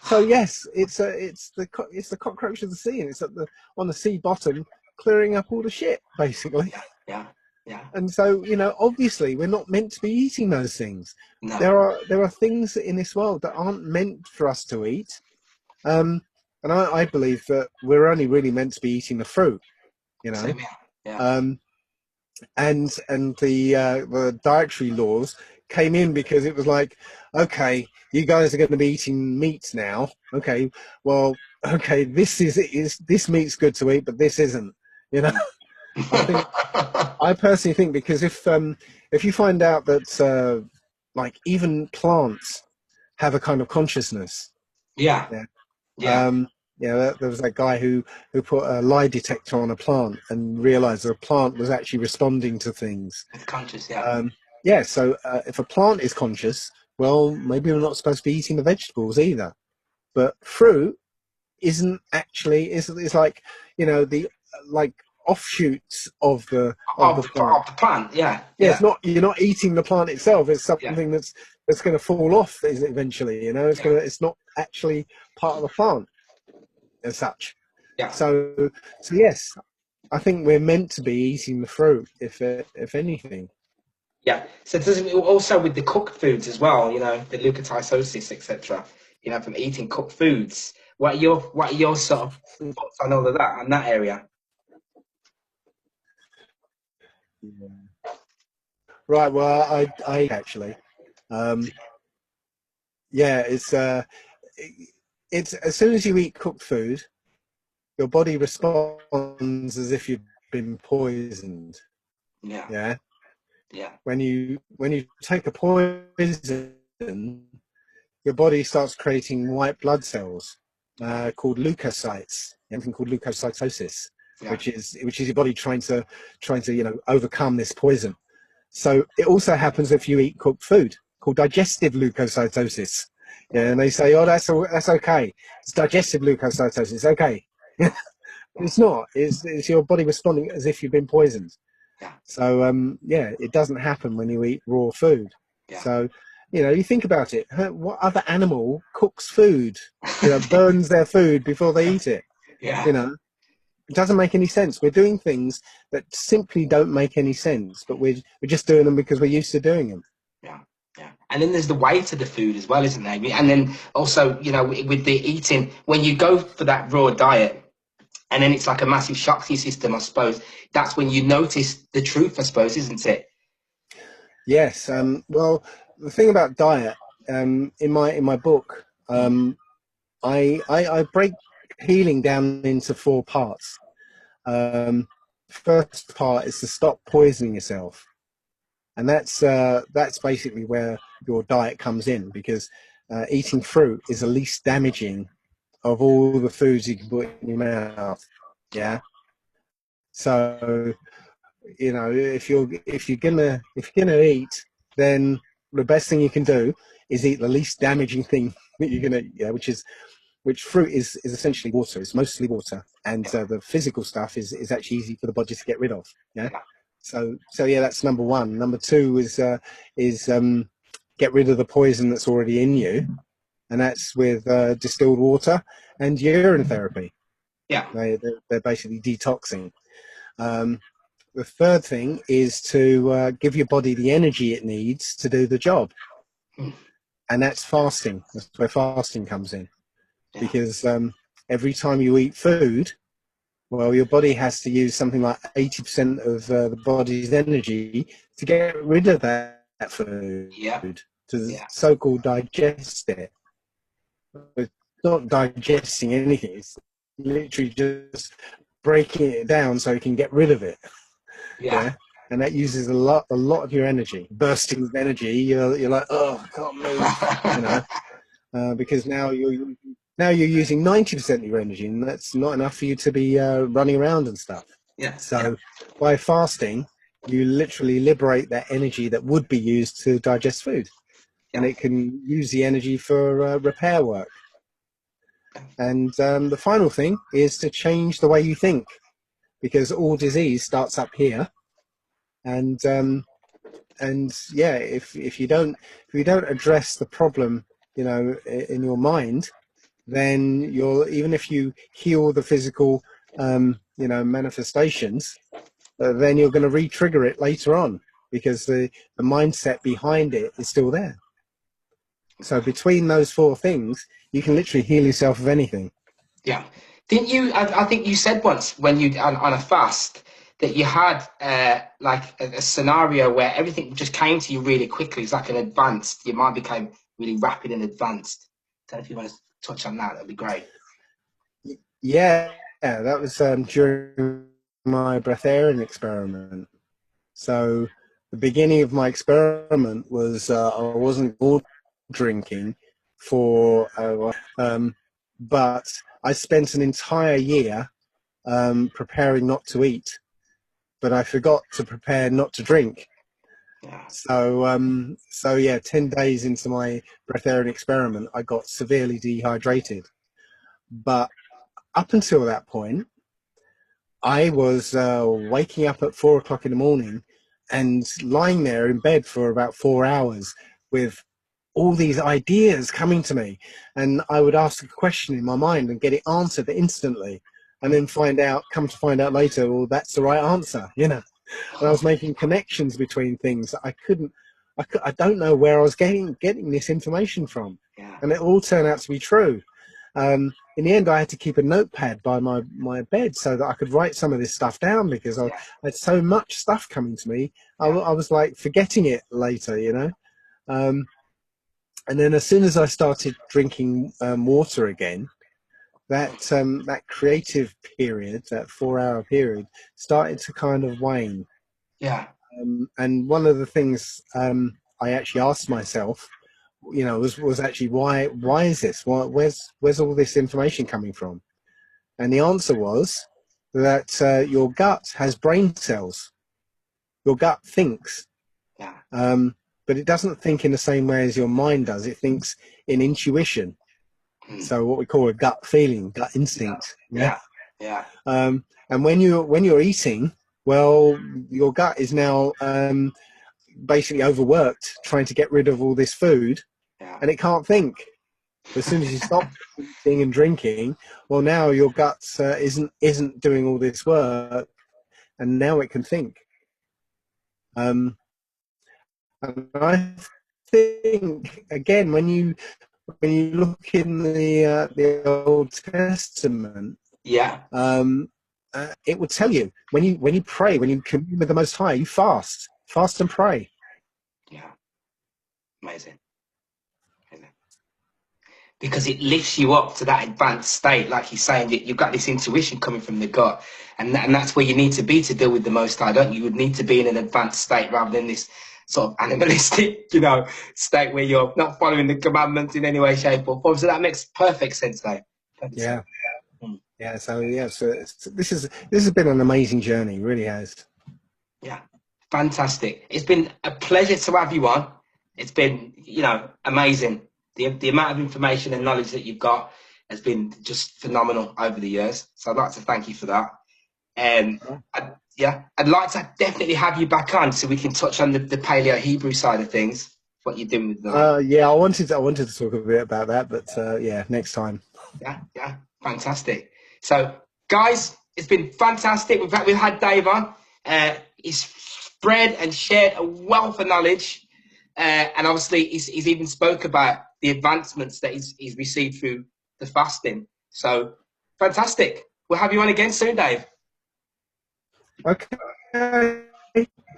So yes, it's the cockroach of the sea, and it's on the sea bottom, clearing up all the shit, basically. Yeah, yeah, yeah. And so, you know, obviously, we're not meant to be eating those things. No, There are things in this world that aren't meant for us to eat. Um, and I believe that we're only really meant to be eating the fruit, you know. same here. Yeah, Um, and the dietary laws came in because it was like, okay, you guys are going to be eating meat now. Okay, well, okay, this meat's good to eat, but this isn't. You know, mm. I personally think because if you find out that like even plants have a kind of consciousness, Yeah, yeah. yeah. There was that guy who put a lie detector on a plant and realized the plant was actually responding to things. It's conscious. Yeah, Yeah, so if a plant is conscious, well, maybe we're not supposed to be eating the vegetables either. But fruit isn't actually, it's like, you know, the like offshoots of the plant. of the plant. Yeah, Yeah, yeah, it's not, you're not eating the plant itself. It's yeah, something that's going to fall off eventually. You know, yeah, it's not actually part of the plant as such. yeah. So yes, I think we're meant to be eating the fruit, if anything. Yeah. So does it also with the cooked foods as well? You know, the leukocytosis, etc. You know, from eating cooked foods. What are your sort of thoughts on all of that on that area? Yeah. Right. Well, I actually, um, yeah, it's as soon as you eat cooked food, your body responds as if you've been poisoned. Yeah, Yeah. yeah, When you take a poison, your body starts creating white blood cells yeah, called leukocytes, something called leukocytosis, yeah, which is your body trying to overcome this poison. So it also happens if you eat cooked food, called digestive leukocytosis. Yeah, and they say, oh, that's okay. It's digestive leukocytosis. It's okay. It's not. It's your body responding as if you've been poisoned. yeah, So yeah, it doesn't happen when you eat raw food. yeah. So you think about it. What other animal cooks food? Burns their food before they eat it. Yeah, You know, it doesn't make any sense. We're doing things that simply don't make any sense, but we're just doing them because we're used to doing them. yeah, yeah. And then there's the weight of the food as well, isn't there? And then also, you know, with the eating, when you go for that raw diet, and then it's like a massive shock to your system, I suppose. That's when you notice the truth, I suppose, isn't it? Yes. Well, the thing about diet, in my book, Mm. I break healing down into four parts. First part is to stop poisoning yourself, and that's basically where your diet comes in, because eating fruit is the least damaging of all the foods you can put in your mouth. Yeah, Yeah. So if you're gonna eat, then the best thing you can do is eat the least damaging thing that you're gonna, yeah, which fruit is essentially water. It's mostly water, and yeah, the physical stuff is actually easy for the body to get rid of. Yeah. yeah, So yeah, that's number one. Number two is get rid of the poison that's already in you, and that's with distilled water and urine therapy. yeah. They're basically detoxing. Um, the third thing is to give your body the energy it needs to do the job, Mm. and that's fasting. That's where fasting comes in, Yeah, because every time you eat food, well, your body has to use something like 80% of the body's energy to get rid of that food, yeah, to yeah, so-called digest it. It's not digesting anything. It's literally just breaking it down so you can get rid of it. yeah. Yeah, and that uses a lot of your energy, bursting with energy. You're like, oh, I can't move. You know, because now you're using 90% of your energy, and that's not enough for you to be running around and stuff. Yeah, yeah, So by fasting, you literally liberate that energy that would be used to digest food, and yeah, it can use the energy for repair work. And the final thing is to change the way you think, because all disease starts up here. And yeah, if you don't address the problem, in your mind, then you'll, even if you heal the physical, manifestations, then you're going to re-trigger it later on, because the mindset behind it is still there. So between those four things, you can literally heal yourself of anything. Yeah. Didn't you? I think you said once when you on a fast that you had like a scenario where everything just came to you really quickly. It's like an advanced. Your mind became really rapid and advanced. I don't know if you want to touch on that. That'd be great. Yeah, that was during my breatharian experiment. So the beginning of my experiment was I wasn't drinking for, but I spent an entire year preparing not to eat, but I forgot to prepare not to drink. Yeah. So yeah, 10 days into my breatharian experiment, I got severely dehydrated. But up until that point, I was waking up at 4 o'clock in the morning and lying there in bed for about 4 hours with all these ideas coming to me. And I would ask a question in my mind and get it answered instantly. And then come to find out later, well, that's the right answer, And I was making connections between things that I don't know where I was getting this information from. Yeah. And it all turned out to be true. In the end, I had to keep a notepad by my bed so that I could write some of this stuff down, because I had so much stuff coming to me. I was like forgetting it later, and then as soon as I started drinking water again, that creative period, that 4 hour period, started to kind of wane. Yeah. And one of the things I actually asked myself, was actually why is this? Where's all this information coming from? And the answer was that your gut has brain cells. Your gut thinks, Yeah. but it doesn't think in the same way as your mind does. It thinks in intuition. So what we call a gut feeling, gut instinct. Yeah. Yeah. And when you're eating, well, your gut is now basically overworked trying to get rid of all this food, and it can't think. As soon as you stop eating and drinking, well, now your gut isn't doing all this work, and now it can think. And I think again, when you look in the Old Testament, Yeah. it will tell you when you pray, when you commune with the Most High, you fast and pray. Yeah. Amazing. Because it lifts you up to that advanced state, like you're saying, that you've got this intuition coming from the gut, and that's where you need to be to deal with the Most High, don't you? You would need to be in an advanced state rather than this sort of animalistic, state where you're not following the commandments in any way, shape, or form. So that makes perfect sense, though. Yeah, yeah. So yeah, this has been an amazing journey, it really has. Yeah, fantastic. It's been a pleasure to have you on. It's been, amazing. The amount of information and knowledge that you've got has been just phenomenal over the years. So I'd like to thank you for that. I'd like to definitely have you back on so we can touch on the Paleo Hebrew side of things, what you're doing with that. Yeah, I wanted to talk a bit about that, but yeah, next time. Yeah, fantastic. So, guys, it's been fantastic. We've had Dave on. He's spread and shared a wealth of knowledge, and obviously he's even spoke about the advancements that he's received through the fasting. So, fantastic. We'll have you on again soon, Dave. Okay.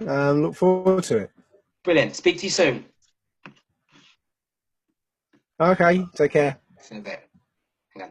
Look forward to it. Brilliant. Speak to you soon. Okay, take care. See you in a bit. Hang on.